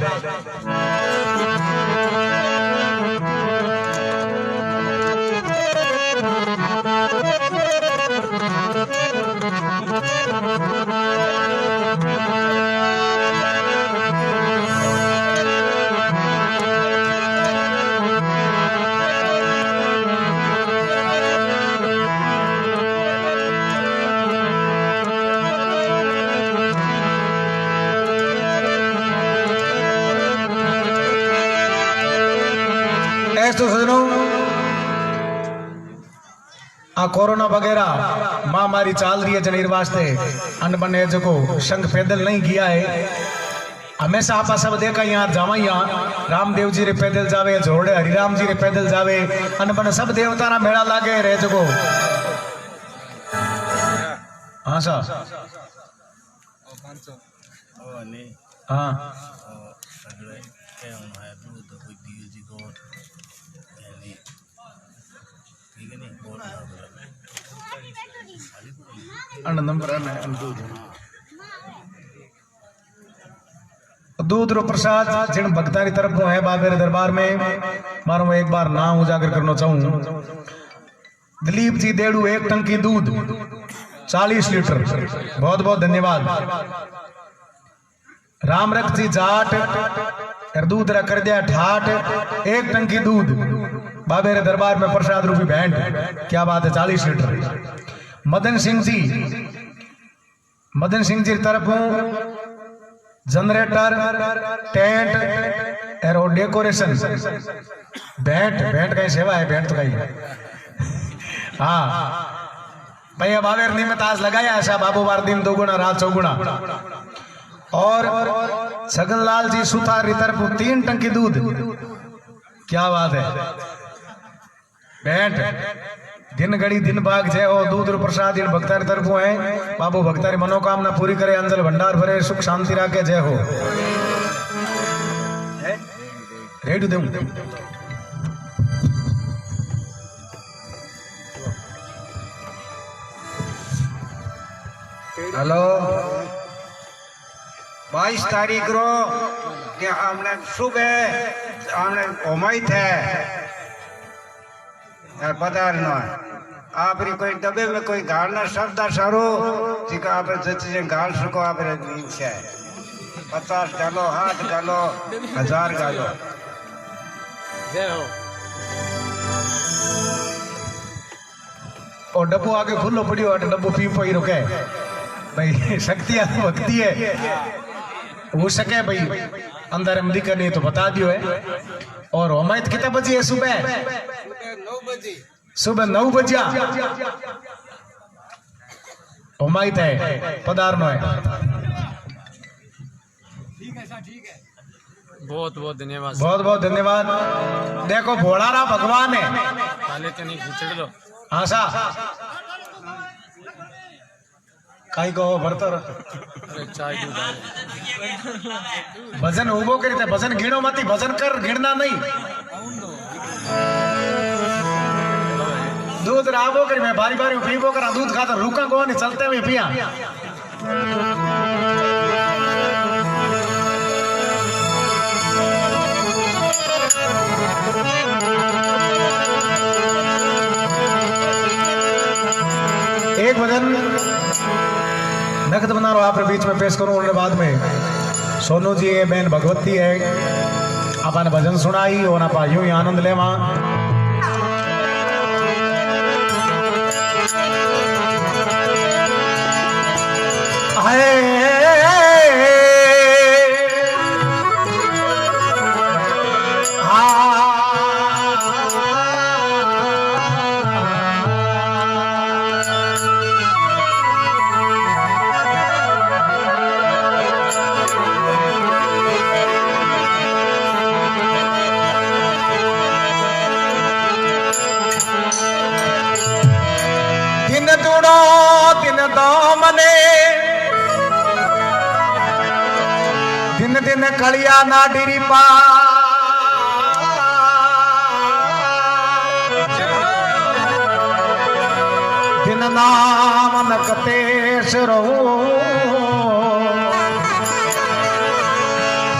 तो सजनों आ कोरोना वगैरह महामारी चल रही है जनीर वास्ते अन बने जो को संग पैदल नहीं किया है हमेशा आप सब देखा यहाँ जावा यहाँ रामदेव जी रे पैदल जावे, जोड़े हरिराम जी रे पैदल जावे, अनबन सब देवता ना मेला लागे रे जगो। हाँ सा हाँ नंबर दूध रो प्रसाद जिन भक्तारी तरफ है बाबे रे दरबार में मारो एक बार नाम उजागर करना चाहूं। दिलीप जी देड़ू एक टंकी दूध 40 लीटर, बहुत बहुत धन्यवाद। रामरख जी जाट दूध रख कर दिया ठाट, एक टंकी दूध बाबे रे दरबार में प्रसाद रूपी भेंट, क्या बात है 40 लीटर। मदन सिंह जी तरफ जनरेटर टेंट और डेकोरेशन भेंट कहीं सेवा है, भेंट तो कहीं हाँ भैया बाबेर निमित्त आज लगाया ऐसा बाबू बार दिन 2 गुना रात 4 गुना। और छगनलाल जी सुथारी तरफ 3 टंकी दूध, क्या बात है। भेंट दिन घड़ी दिन भाग जय हो, दूध और प्रसाद इन भक्तारी तरफ है। बाबू भक्तारी मनोकामना पूरी करे, अंजल भंडार भरे, सुख शांति राखे, जय हो। रेडी दूं हेलो 22 तारीख रो कि हमने सुबह हमने उम्मीद है यार पता नहीं आप कोई डब्बे में कोई गालना शब्द सारो जिका आप जैसे गाल सको आप है 50 डालो, 8 डालो, 1000 डालो। जय हो। और डब्बो आगे खुलो पड़ियो है, डब्बो पी पई रुके भाई, शक्ति भक्ति है हो सके भाई, अंदर हम दिक्कत नहीं तो बता दियो है। और उम्मीद कितने बजे है? सुबह 9 बजे, सुबह 9 बजे उम्मीद है पधारनो है। ठीक है। बहुत बहुत धन्यवाद, बहुत बहुत धन्यवाद। देखो भोलारा भगवान है, पहले तो नहीं खिचड़ दो। हाँ सा काई कहो भरतर अरे चाय दूध भजन उभो करी थे, भजन गिणो मती, भजन कर गिणना नहीं। दूध राबो करी मैं बारी बारी पीबो करा, दूध खाता रुका को नहीं, चलते हुए पिया। एक भजन नकद बना रहा आप बीच में पेश करूं, उन्होंने बाद में सोनू जी है, बहन भगवती है, आपने भजन सुनाई और आप यूं ही आनंद लेवा। दिन दिन कलिया ना डिरी पा, दिन नाम नकतेश रहो,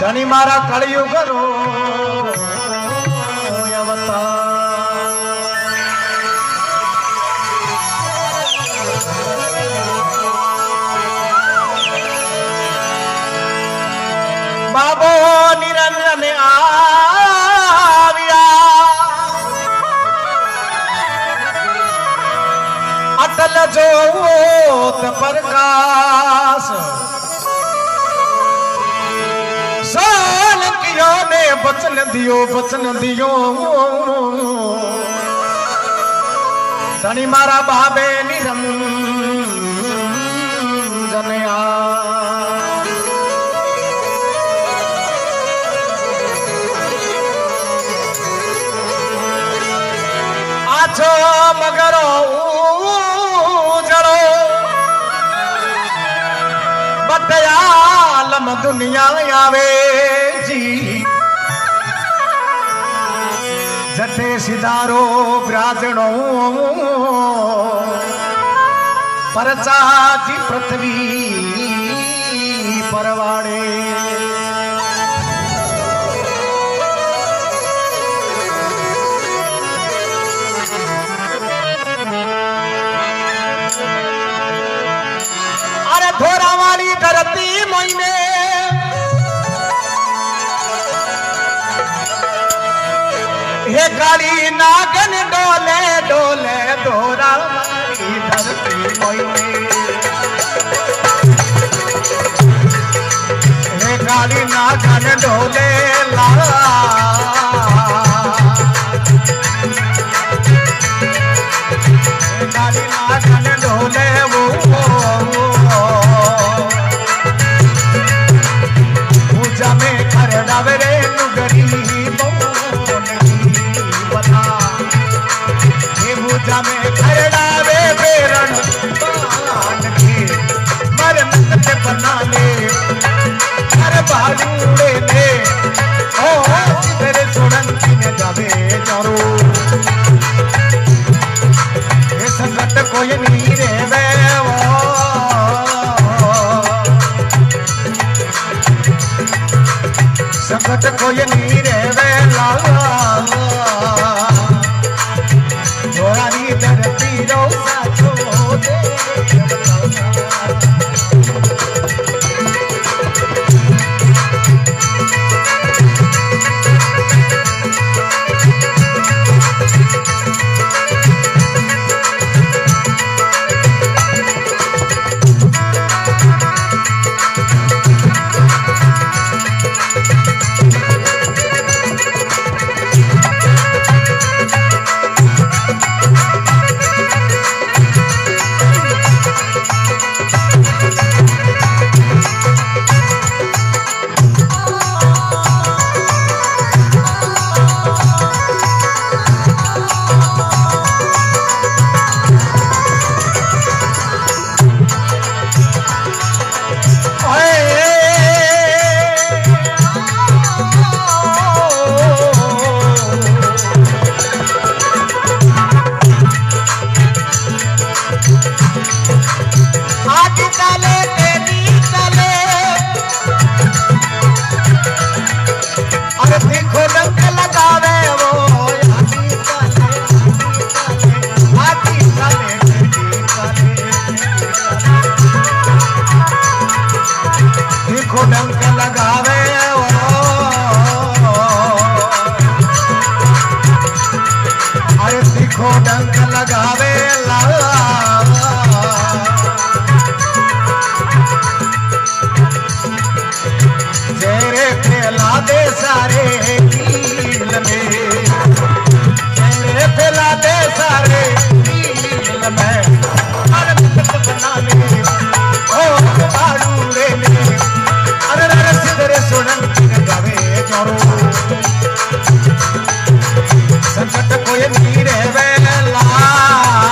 धनी मारा कलयुग रो बाबो निरंजन आविया, अटल जोत प्रकाश, सोलंकियों ने बचन दियो, धनी मारा बाबे निरंजन आ। पाछो मगरो जड़ो बदयालम दुनिया आवे जी जटे सिदारो ब्राजणो परचा जी पृथ्वी परवाड़े अरे धोरा वाली धरती मोइने हे काली नागन डोले डोले धोरा वाली धरती मोइने हे काली नागन डोले ला हे काली नागन डोले वो पूजा में कर डावरे नुगरी पूजा में खरडावे बेरण बाण के मरमत के बनाने हर बालूड़े ने ओ तेरे सोनंती ने जावे चारो ये संकट कोई नहीं रेवे संकट कोई नहीं रेवे लाला धोरानी धरती रो साथो दे डंक लगावे अरे दिखो डंक लगावे ला तेरे फैला दे सारे कील में तेरे फैला दे सारे कील में अरे बना ले ओ बाड़ूरे में अरे सिदरे सोनंती ने जावे चारो संकट कोई नहीं रेवे ला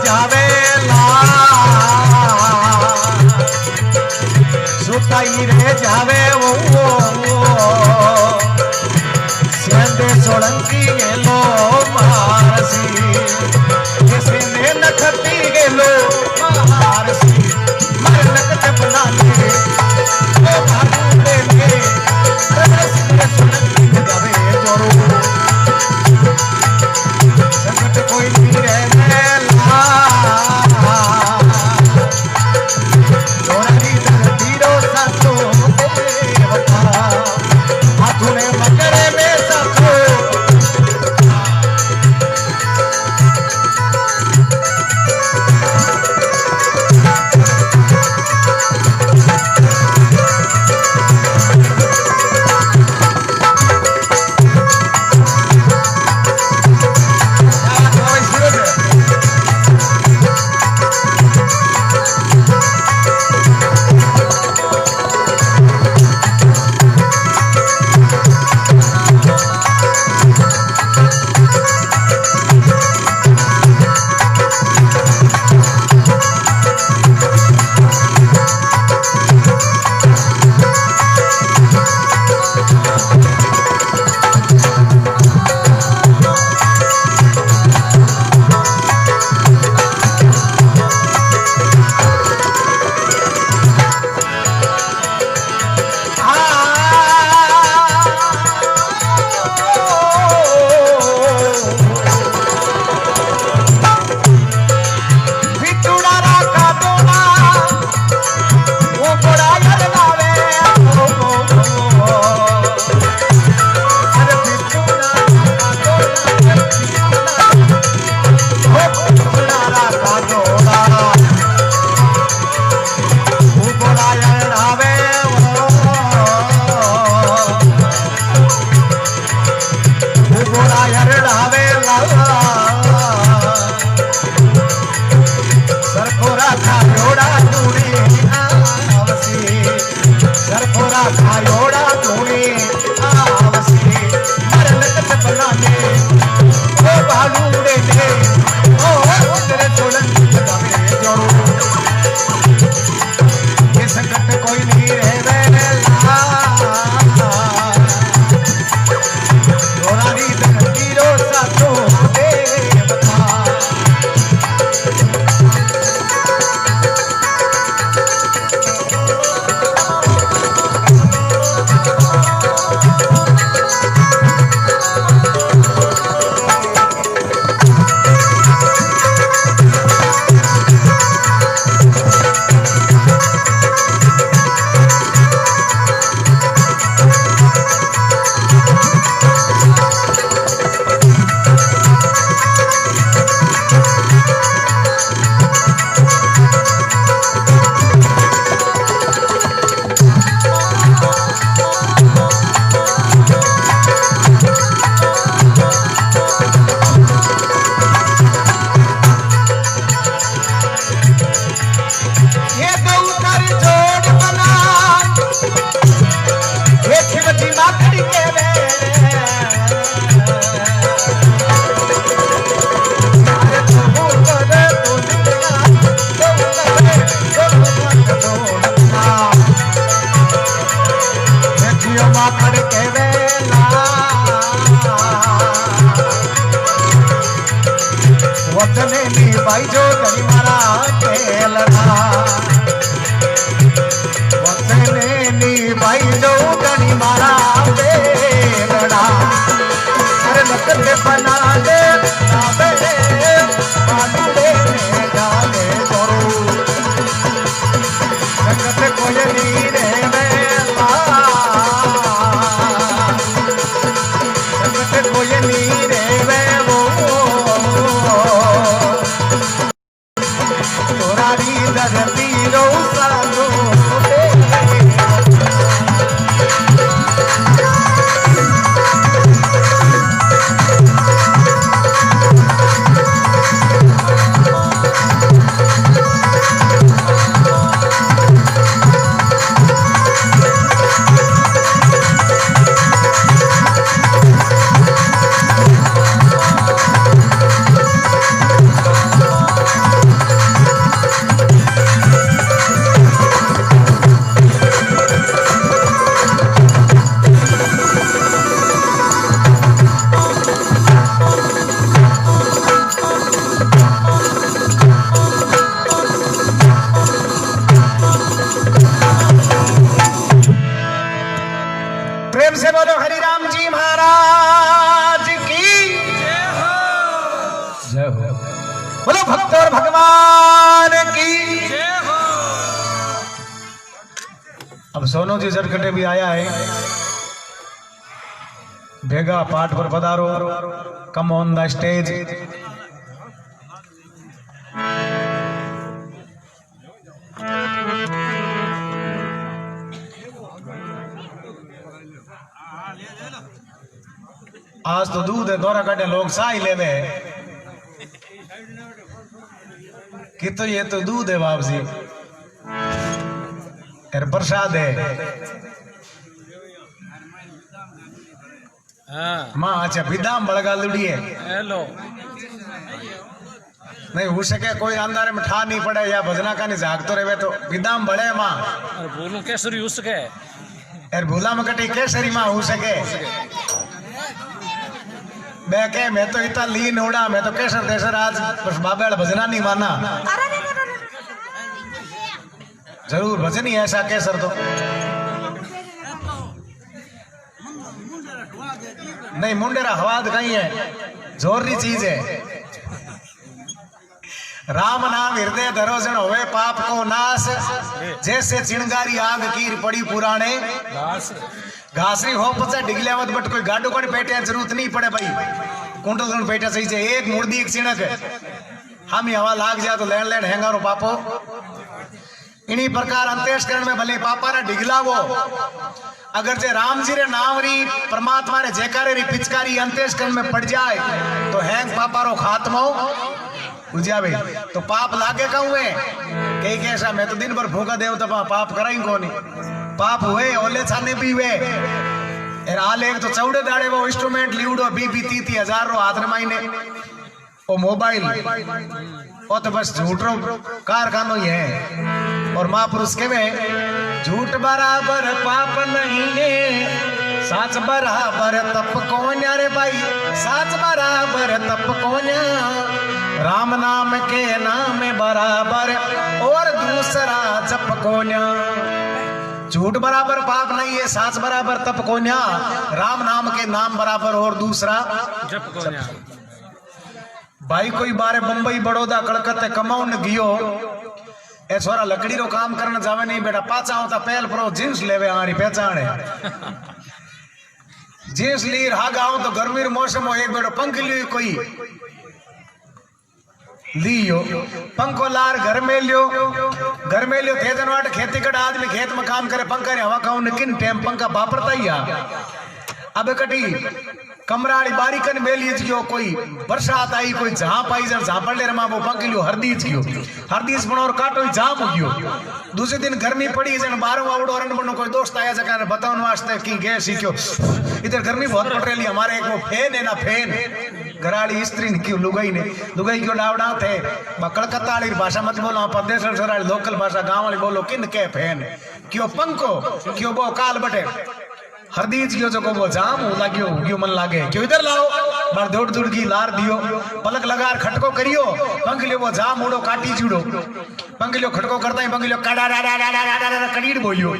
जावेला सुताई रे जावे वो सेंदे सोलंकी गेलो मारसी जैसे ने नखती गेलो मारसी मर नकते बनाने ओ भागुले ने सेंदे सोलंकी जावे जोरो संकट कोई नहीं रहना जोरानी धरती रो सातो देवता हाथों ने मकरे में सातो भाई जो करी मारा केलरा वसने नी भाई जो करी मारा केलरा अरे नकले बना दे नाबे बालू दे जाने जोरू नकले कोई नी रे वेला नकले कोई नी रे वेलो बोलो भक्त और भगवान की। अब सोनू जी जरकटे भी आया है, भेगा पाठ पर पधारो, कम ऑन द स्टेज। आज तो दूध है, दौरा काटे लोग साई लेवे कि तो ये तो दूध है बाप जी, यार प्रसाद है। माँ अच्छा विदाम बड़गा लुड़ी है। हेलो नहीं हो सके कोई अंधारे में ठा नहीं पड़े या भजना का नहीं जागतो रहे तो विदाम बड़े माँ। और बोलूं केसरी हो सके यार भूला में कटी केसरी माँ हो सके बैके मैं तो इतना लीन उड़ा, मैं तो केसर तेसर आज बस बाबा भजना नहीं माना। जरूर भजन ही ऐसा केसर तो नहीं, मुंडेरा हवाद कहीं है, जोरी चीज है। राम नाम हृदय धरोजन होवे पाप को नाश, जैसे चिंगारी आग कीर पड़ी पुराने घासरी हो पचा डिगले मत बट कोई गाडो को पेटे जरूरत नहीं पड़े भाई, कुंटल कुंट पेटा सही से एक मुर्दी एक चिणक हम ही हवा लाग जाए तो लैंड लैंड हैंगारो पापो। इन्हीं प्रकार अंत्येष्करण में भले पापा ने डिगला वो अगर जे राम जी रे नाम री परमात्मा रे जयकारे री पिचकारी अंत्येष्करण में पड़ जाए तो हैंग पापा रो खात्मा बुझा भाई तो पाप लागे कहूँ कई कैसा मैं तो दिन भर भूखा देव तो पाप कराई कोनी, पाप हुए ओले छाने भी हुए आल एक तो चौड़े दाड़े वो इंस्ट्रूमेंट लिवड़ो 20-30 रो हाथ मायने वो मोबाइल वो तो बस झूठ रो कारखानो ही है। और महापुरुष के में झूठ बराबर पाप नहीं है, साच बराबर तप कोन्या रे भाई, साच बराबर तप कोन्या, राम नाम के नाम बराबर और दूसरा जप कोन्या। झूठ बराबर पाप नहीं है, साच बराबर तप कोन्या, राम नाम के नाम बराबर और दूसरा जप कोन्या। भाई कोई बारे बंबई बड़ौदा कलकत्ते कमाउन गियो ए छोरा लकड़ी रो काम करने जावे नहीं बेटा, पाचा होता पहल प्रो जींस लेवे हमारी पहचान है। जींस ली हा गाँव तो गर्मी रो मौसम हो एक बेटो पंख लियो कोई लियो पंखो लार घर में लियो थे जनवाट खेती कट आदमी खेत में काम करे पंखा रे हवा खाऊं किन टाइम पंखा वापरता ही अब कटी कमराड़ी बारी कन मेली गयो कोई बरसात आई कोई झाप आई जन झापड़ ले रमा वो पंख लियो हरदीज गयो हरदीज बनो और काटो जाम हो गयो। दूसरे दिन गर्मी पड़ी जन बारो आवड़ो रन बनो कोई दोस्त आया जगह बतावन वास्ते की गैस सीखो इधर गर्मी बहुत पड़ रही हमारे एक वो फैन है ना फैन घराड़ी स्त्री ने क्यों लुगाई क्यों डावड़ा थे कलकत्ता वाली भाषा मत बोलो परदेश लोकल भाषा गाँव वाली बोलो किन के फैन क्यों पंखो क्यों वो काल बटे हरदीज क्यों जो वो जाम हो लाग्यो मन लागे क्यों इधर लाओ बार दौड़ दौड़ की लार दियो पलक लगार खटको करियो पंख लियो वो जाम उड़ो काटी जुड़ो पंख लियो खटको करता है पंख लियो कड़ीड़ बोलियो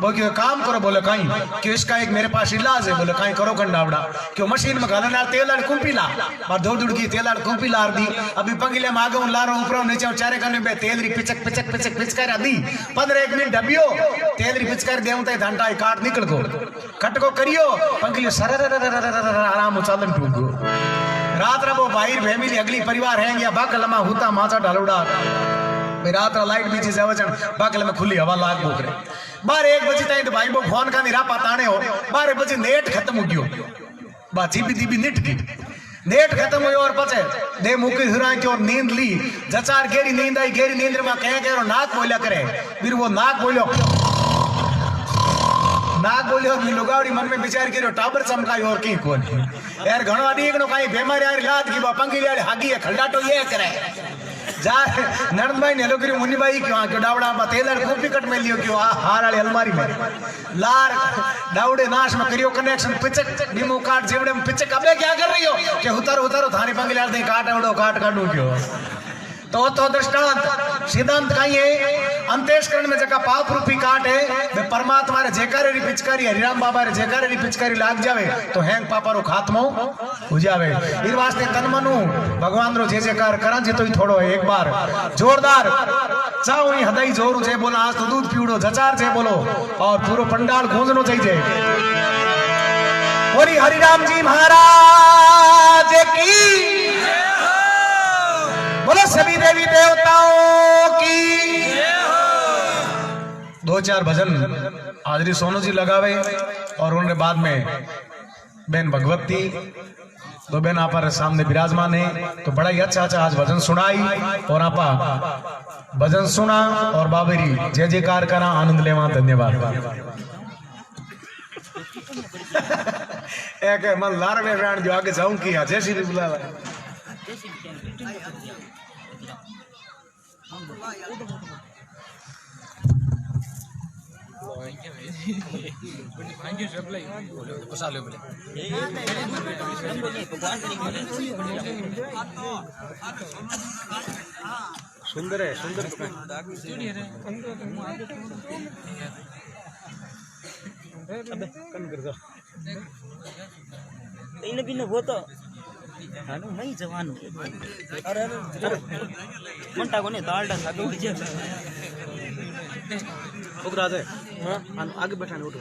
वो क्यों काम करो बोले कहीं क्यों इसका एक मेरे पास इलाज है बोले कहीं करो कंडावड़ा क्यों मशीन में गाना तेल कुंपी ला बार दौड़ दौड़ की तेल कुंपी लार दी अभी पंख लिया मागो लारो ऊपर नीचे चारे करने पे तेल री पिचक पिचक पिचक पिचकार दी 15 मिनट डबियो तेल री पिचकार देवता घंटा काट निकल गो खटको करियो पंखलियो सर आराम चालन टूट गो रात रबो बाहर फैमिली अगली परिवार है या बाकल में हुता माचा ढालुड़ा रात लाइट बीचे जावचन बाकल में खुली हवा लाग बोकरे 12-1 बजे ताई तो भाई वो फोन का नहीं रापा ताने हो 12 बजे नेट खत्म हो गयो बा जीबी दीबी नेट की नेट खत्म हुई और पचे दे मुकी हिरा की और नींद ली जचार गेरी नींद आई गेरी नींद में कह नाक बोलिया करे फिर वो नाक बोलियो लुगावड़ी मन में विचार करो टाबर चमकाई और की कोन यार घणो अडीक नो काई बीमारी यार लाद की बा पंगी यार हागी है खलडाटो ये करे जा नरद भाई ने लोकरी मुनि भाई क्यों डावड़ा में तेलर कॉपी कट में लियो क्यों हार वाली अलमारी में लार डावड़े नाश में करियो कनेक्शन पिचक नीमो काट जेवड़े में पिचक अबे क्या कर रही हो कि उतारो थाने पंगी यार दे काट आवड़ो काट काटू क्यों तो दृष्टांत सिद्धांत कहीं है अंत्येष्करण में जका पाप रूपी काट है वे परमात्मा रे जेकारे री पिचकारी हरिराम बाबा रे जेकारे री पिचकारी लाग जावे तो हैंग पापा रो खात्मो हो जावे। इस वास्ते तन मनु भगवान रो जे जेकार करा जे तो ही थोड़ो है एक बार जोरदार चाहो ही हदई जोर जे बोला आज तो दूध पीवड़ो जचार जे बोलो और पूरो पंडाल गूंजनो चाहिए। बोली हरिराम जी महाराज की बोलो सभी देवी देवताओं की। दो चार भजन हाजरी सोनू जी लगावे और उन्होंने बाद में बहन भगवती दो बहन आपा सामने विराजमान है तो बड़ा ही अच्छा आज भजन सुनाई और आपा भजन सुना और बाबरी जय जयकार करा आनंद लेवा धन्यवाद। एक मन लार में बैठ जो आगे जाऊं की जैसी भी बुलावा सुंदर है सुंदर इन बिन वो तो हानो नहीं जवान अरे मंटा को ने दाल डाल आगे उठ उगरा दे हां आगे बैठाने उठ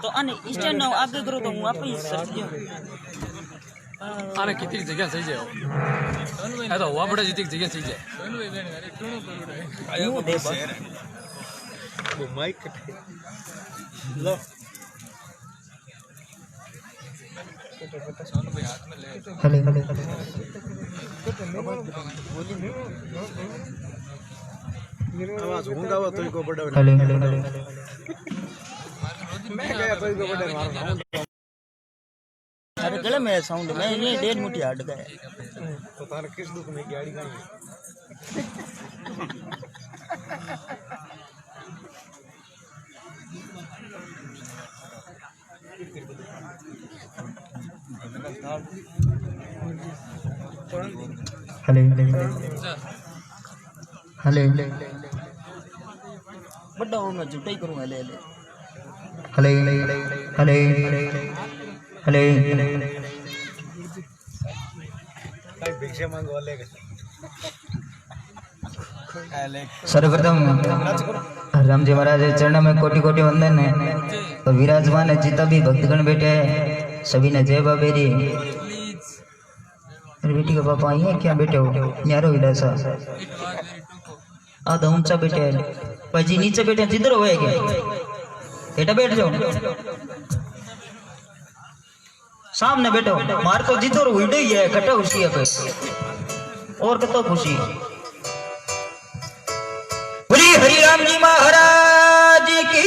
तो आने स्टैंड ना आगे करो तो हूं आप ही सर जो आने कितनी जगह सही जाओ है तो हुआ बड़ा जितनी जगह सही जाए आयो दे वो माइक लो हेलो आवाज होगा वो तो को बड़ा हेलो मैं गया तो को बड़ा मार अरे गले में साउंड में ये डेढ़ मुट्ठी हट गए तो तार किस दुख में गाड़ी का हेलो बड़ा हो मैं झूठा ही करूंगा ले ले हेलो भिक्षा मांगो ले सर्वप्रथम राम जी महाराज चरण में कोटि कोटि वंदन है और विराजमान है जितना भी भक्तगण बैठे हैं सभी ने जय बाबेरी। मेरी बेटी के पापा आई है क्या बैठे हो न्यारो विलासा आधा ऊंचा बैठे हैं पाजी नीचे बैठे जिधर हो क्या बेटा बैठ जाओ सामने बैठो मार तो जिधर हुई ही है कटा खुशी है और कतो खुशी। बोली हरिराम जी महाराज की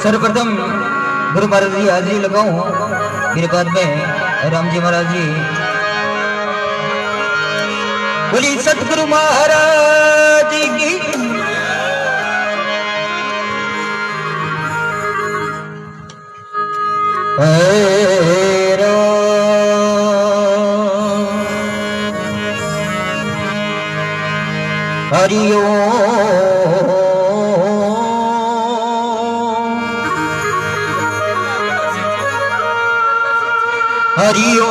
सर्वप्रथम गुरु महाराज जी हाजिरी लगाऊं मेरे बाद में राम जी महाराज जी। बोली सतगुरु महाराज की हरिओ हरिओ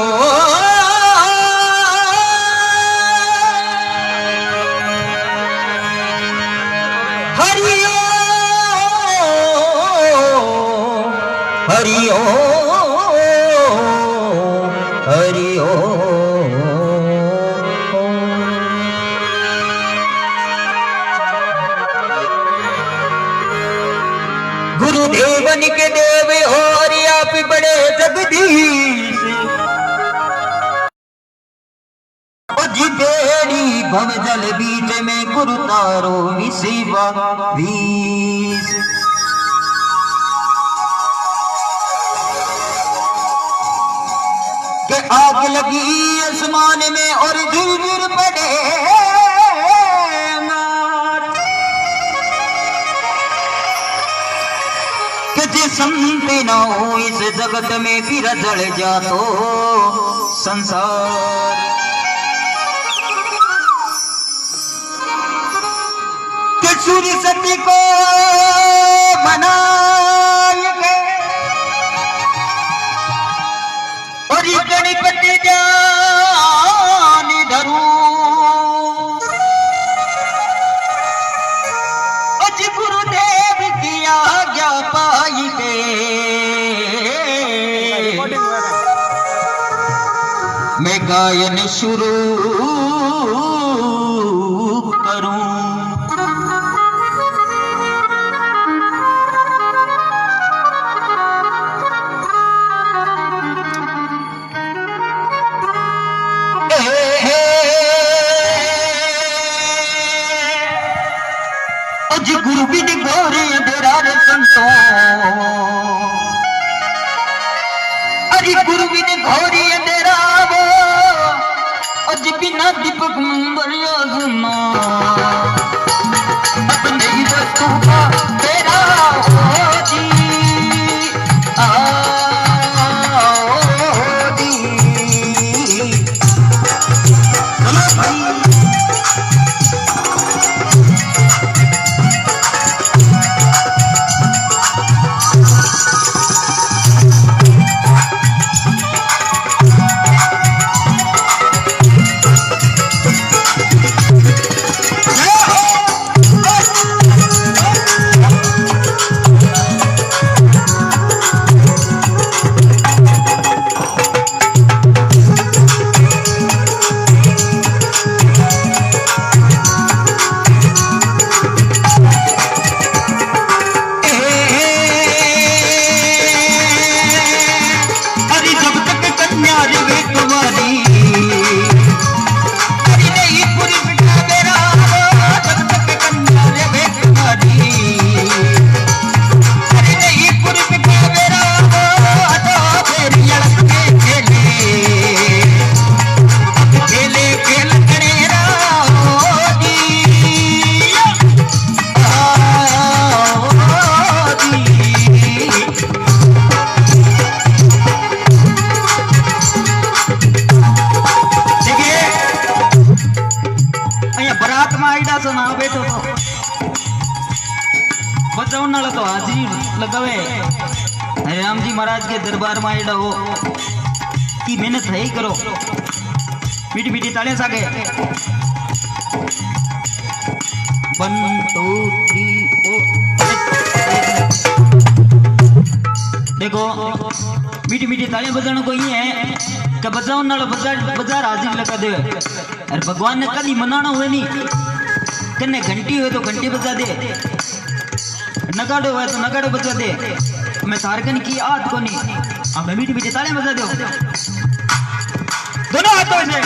हरिओ हरिओ हरिओ गुरुदेवन के देव और आप बड़े जगदीश बेड़ी भव जल बीच में गुरु तारो विशिवा वीस के आग लगी आसमान में और झुरझुर पड़े कि जे संते ना हो इस जगत में फिर जल जा तो संसार के सूर्य सती को बनाए गए और ये गणपति जान धरू अज गुरुदेव की आज्ञा पाई के मैं गायन शुरू करूं। अज गुरु भी गोरे अंधेरा रे संतों अरे गुरु भी घोरी अंधेरा वो अज बिना दीपक मंगलिया सुना अपने ही वस्तु का तेरा हो जी चलो भाई तो हाजिरी लगावे राम जी महाराज के दरबार में आइडा हो की मेहनत है ही करो मीठी मीठी तालियां सागे 1 2 3 4 देखो मीठी मीठी तालियां बजाने को ये है कि बजाओ नाल बाजार हाजिरी लगा दे अरे भगवान ने कभी मनाना हुए नहीं कन्ने घंटी हो तो घंटी बजा दे नगाड़ो है तो नगाड़ो बजा दे मैं सारकन की आद को नहीं अब मीठी मीठी तालियां बजा दो दोनों हाथों से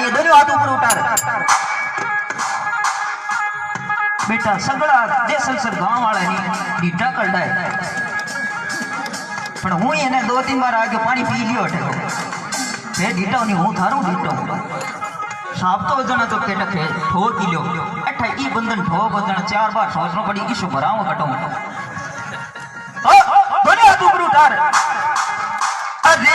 मानिए दोनों हाथ ऊपर उतार बेटा सगड़ा जैसल सर गांव वाला नहीं डीटा करदा है पण हूं एने 2-3 बार आके पानी पी लियो अटे फिर डीटा नहीं हूं थारो डीटो साफ तो जना तो केटा खे ठो किलो अठा ई बंधन ठो बंधन 4 बार सोचनो पड़ी इशू भराव कटो दोनों हाथ ऊपर उतार अरे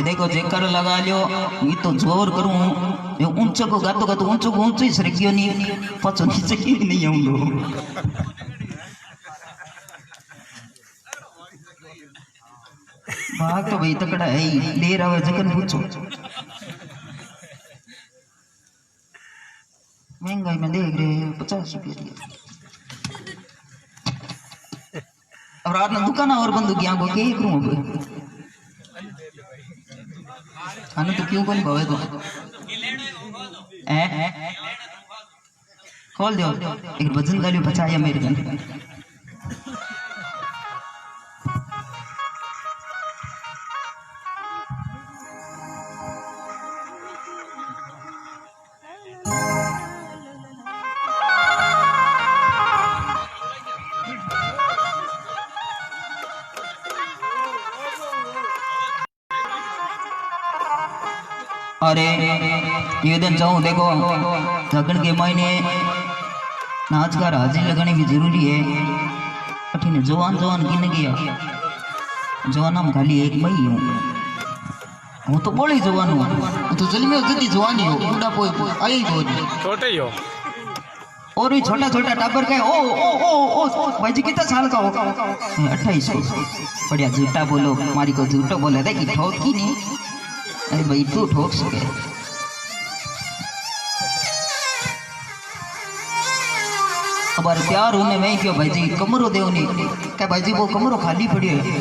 देखो जेकर लगा लियो ये तो जोर करूं ये ऊंचो को गातो गातो ऊंचो को ऊंचो ही सरक गयो नहीं पछो नीचे की नहीं आऊंगो भाग तो भाई तकड़ा है ले रहा है जगन पूछो महंगाई में देख रहे 50 रुपये दिए और रात में दुकान और बंद गया को के करूं अब आने तो क्यों कौन भावे तो खोल दो एक वजन गालियो बचाया मेरे गन अरे ये दिन जाऊं देखो लगन के महीने नाच का हाजिर लगाने भी जरूरी है कठिन जवान जवान गिन गया जवान हम खाली एक मई हूँ तो बोली जवान हूँ तो जल्दी में जल्दी जवान ही हो बूढ़ा पोई आई छोटे ही हो और ये छोटा छोटा टाबर का ओ ओ ओ ओ भाई जी कितना साल का होगा 28 बढ़िया झूठा बोलो हमारी को झूठो बोले थे कि ठोकी नहीं अरे भाई तू ठोक सके हमारे प्यार होने में क्यों भाई जी कमरो दे क्या भाई जी वो कमरो खाली पड़ियो है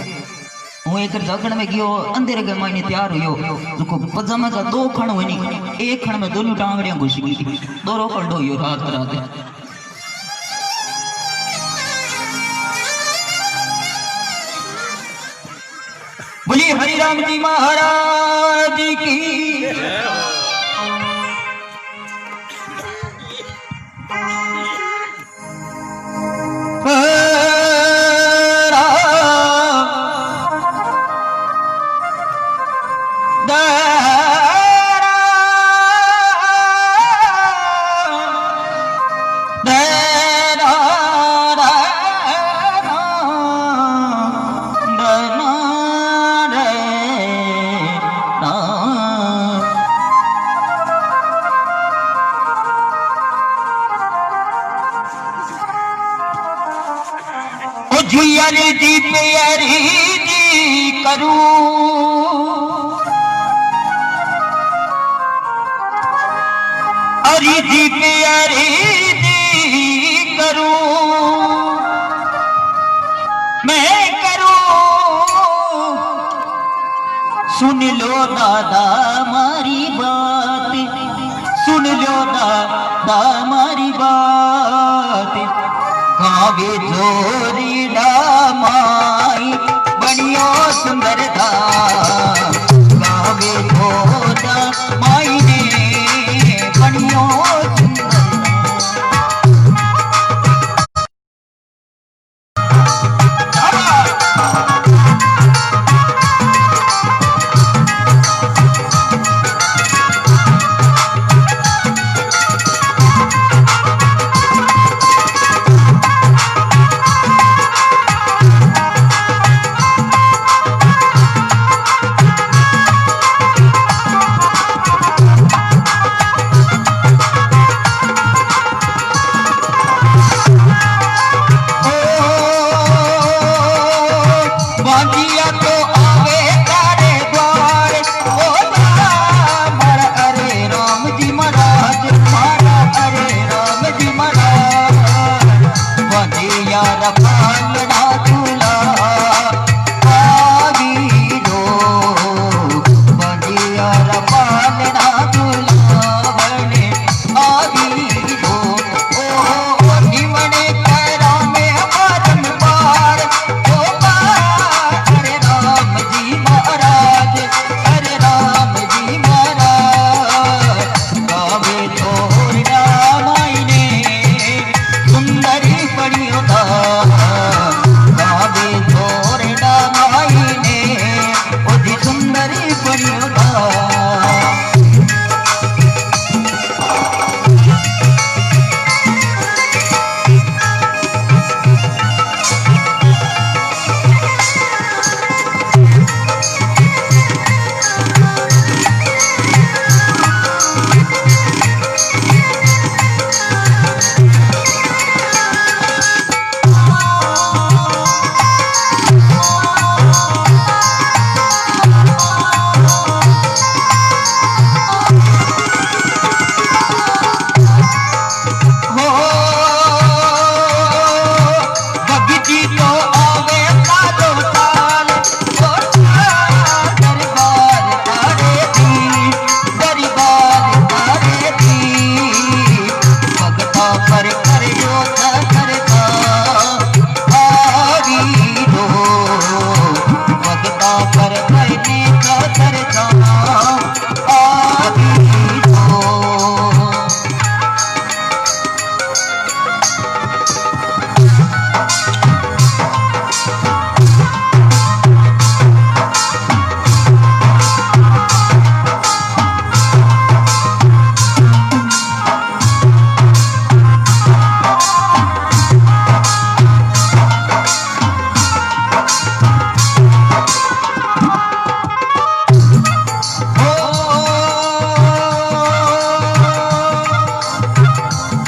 हूँ एक जगण में गयो अंधेरे के मायने तैयार हुयो जो पजामा का 2 खण हुए नहीं एक खण में दोनों टांगड़ियां घुस गई 2 रोकड़ दो यो रात रात बोली हरिराम जी महाराज की जियरी जी प्यारी जी करूं अरी जी प्यारी जी करूं मैं करूं सुन लो दादा मारी बात सुन लो दादा मारी बात गावे जोरी माई बनियो सुंदरता गावे जोरा माई ने बनियो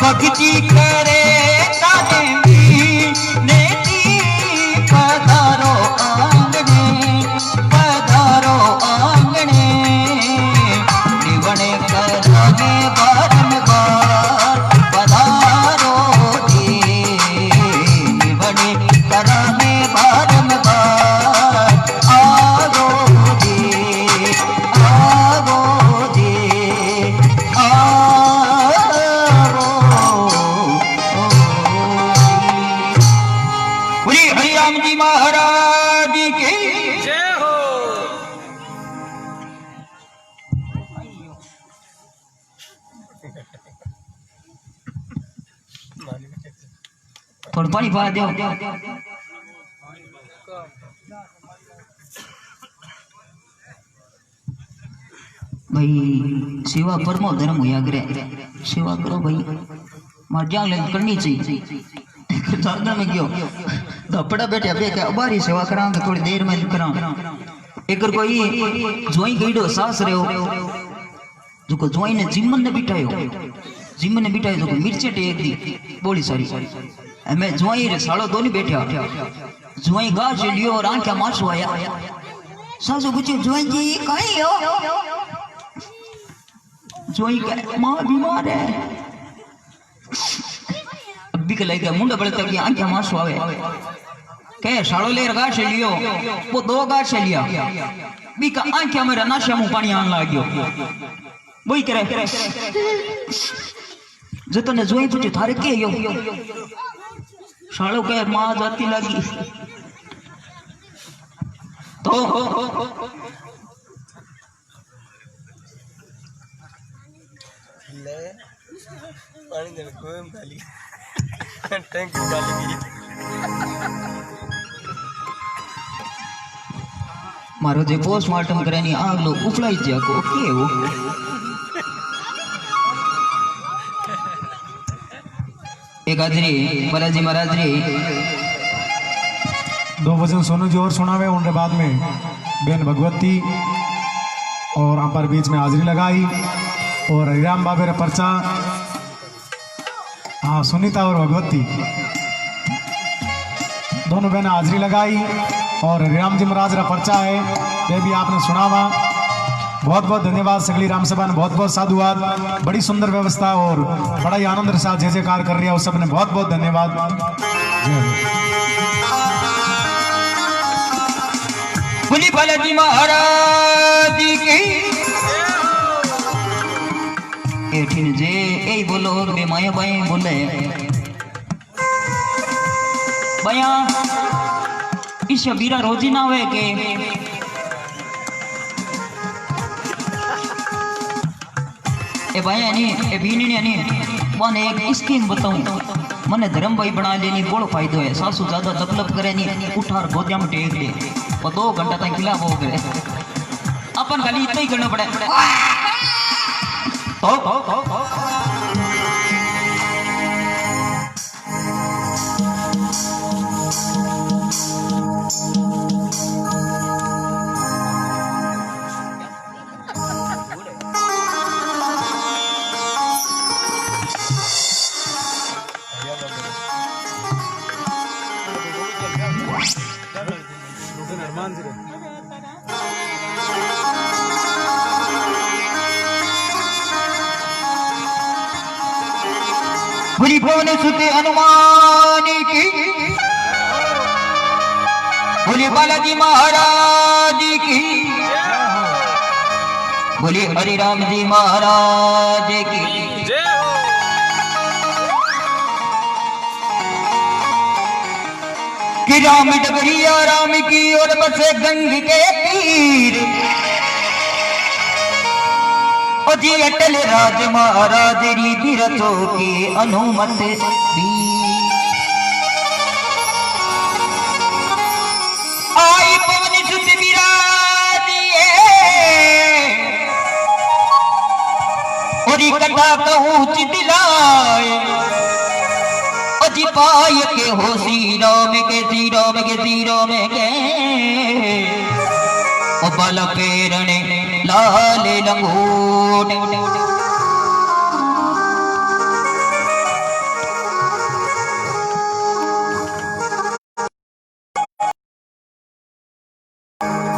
भक्ति करे ताने नेती पधारो आंगणे निवणे कराने बारंबार पधारो दे निवणे कराने बारंबार आवो दे बोलिए हरिराम जी महाराज की जय हो। थोड़ा पानी पा दो भाई सेवा परमो धर्म हुआ करे सेवा करो भाई मार जान ले करनी चाहिए साधना में क्यों धपड़ा बैठे अबे क्या बारी सेवा करांगे थोड़ी देर में करां एक कोई जोई गईडो सास रे हो जो को जोई ने जिमन ने बिठायो जो को मिर्चे टेक दी बोली सारी मैं जोई रे सालो दोनी बैठा जोई गा से लियो और आंखें मासू आया सासू पूछे जोई जी काई हो जोई का मां बीमार है अभी के लगे मुंडा बड़े तक आंखें मासू आवे कहे सालो ले गा से लियो वो 2 गा से लिया बी का आंखें मेरा नाशा मुंह पानी आन लाग्यो वही करे जो तने जोई पूछे थारे के यो सालो कहे मां जाती लगी तो ले पानी दे कोई डाली टैंक डाली मारो जे पोस्टमार्टम करेनी आग लो उफलाई जा को के वो एक हाजरी बालाजी महाराज रे 2 भजन सोनू जी और सुनावे उनके बाद में बेन भगवती और आप पर बीच में हाजिरी लगाई और हरिराम बाबे रे पर्चा हाँ सुनीता और भगवती दोनों बहन हाजिरी लगाई और हरिराम जी महाराज रा पर्चा है वे भी आपने सुनावा। बहुत बहुत धन्यवाद सगली राम सभा ने बहुत बहुत साधुवाद बड़ी सुंदर व्यवस्था और बड़ा ही आनंद के साथ जय जयकार कर रही है उस सब ने बहुत बहुत धन्यवाद। बोली बालाजी महाराज की एठिन जे ए बोलो बे माया बाई बोले बया इस बीरा रोजी ना हुए के ए भाई नहीं ए बीनी नहीं मैंने एक स्कीम बताऊं मने धर्म भाई बना लेनी बड़ो फायदो है सासू ज्यादा तकलीफ करे नहीं उठार गोदिया में टेक दे और 2 घंटा तक खिला वो करे अपन खाली इतना ही करना पड़े बोली भवन सुते हनुमान की बोली बालाजी महाराज की बोली हरिराम जी महाराज की जय हो। कि राम डगरिया राम की और बसे गंग के तीर जी अटल राज महाराज री रचो की अनुमत दी आई पवन सुत विराजिए और कथा कहूँ चितलाए अजी पाय के हो सीरो में के सीरो में के सीरो में के बल पेरने लाल लंगोट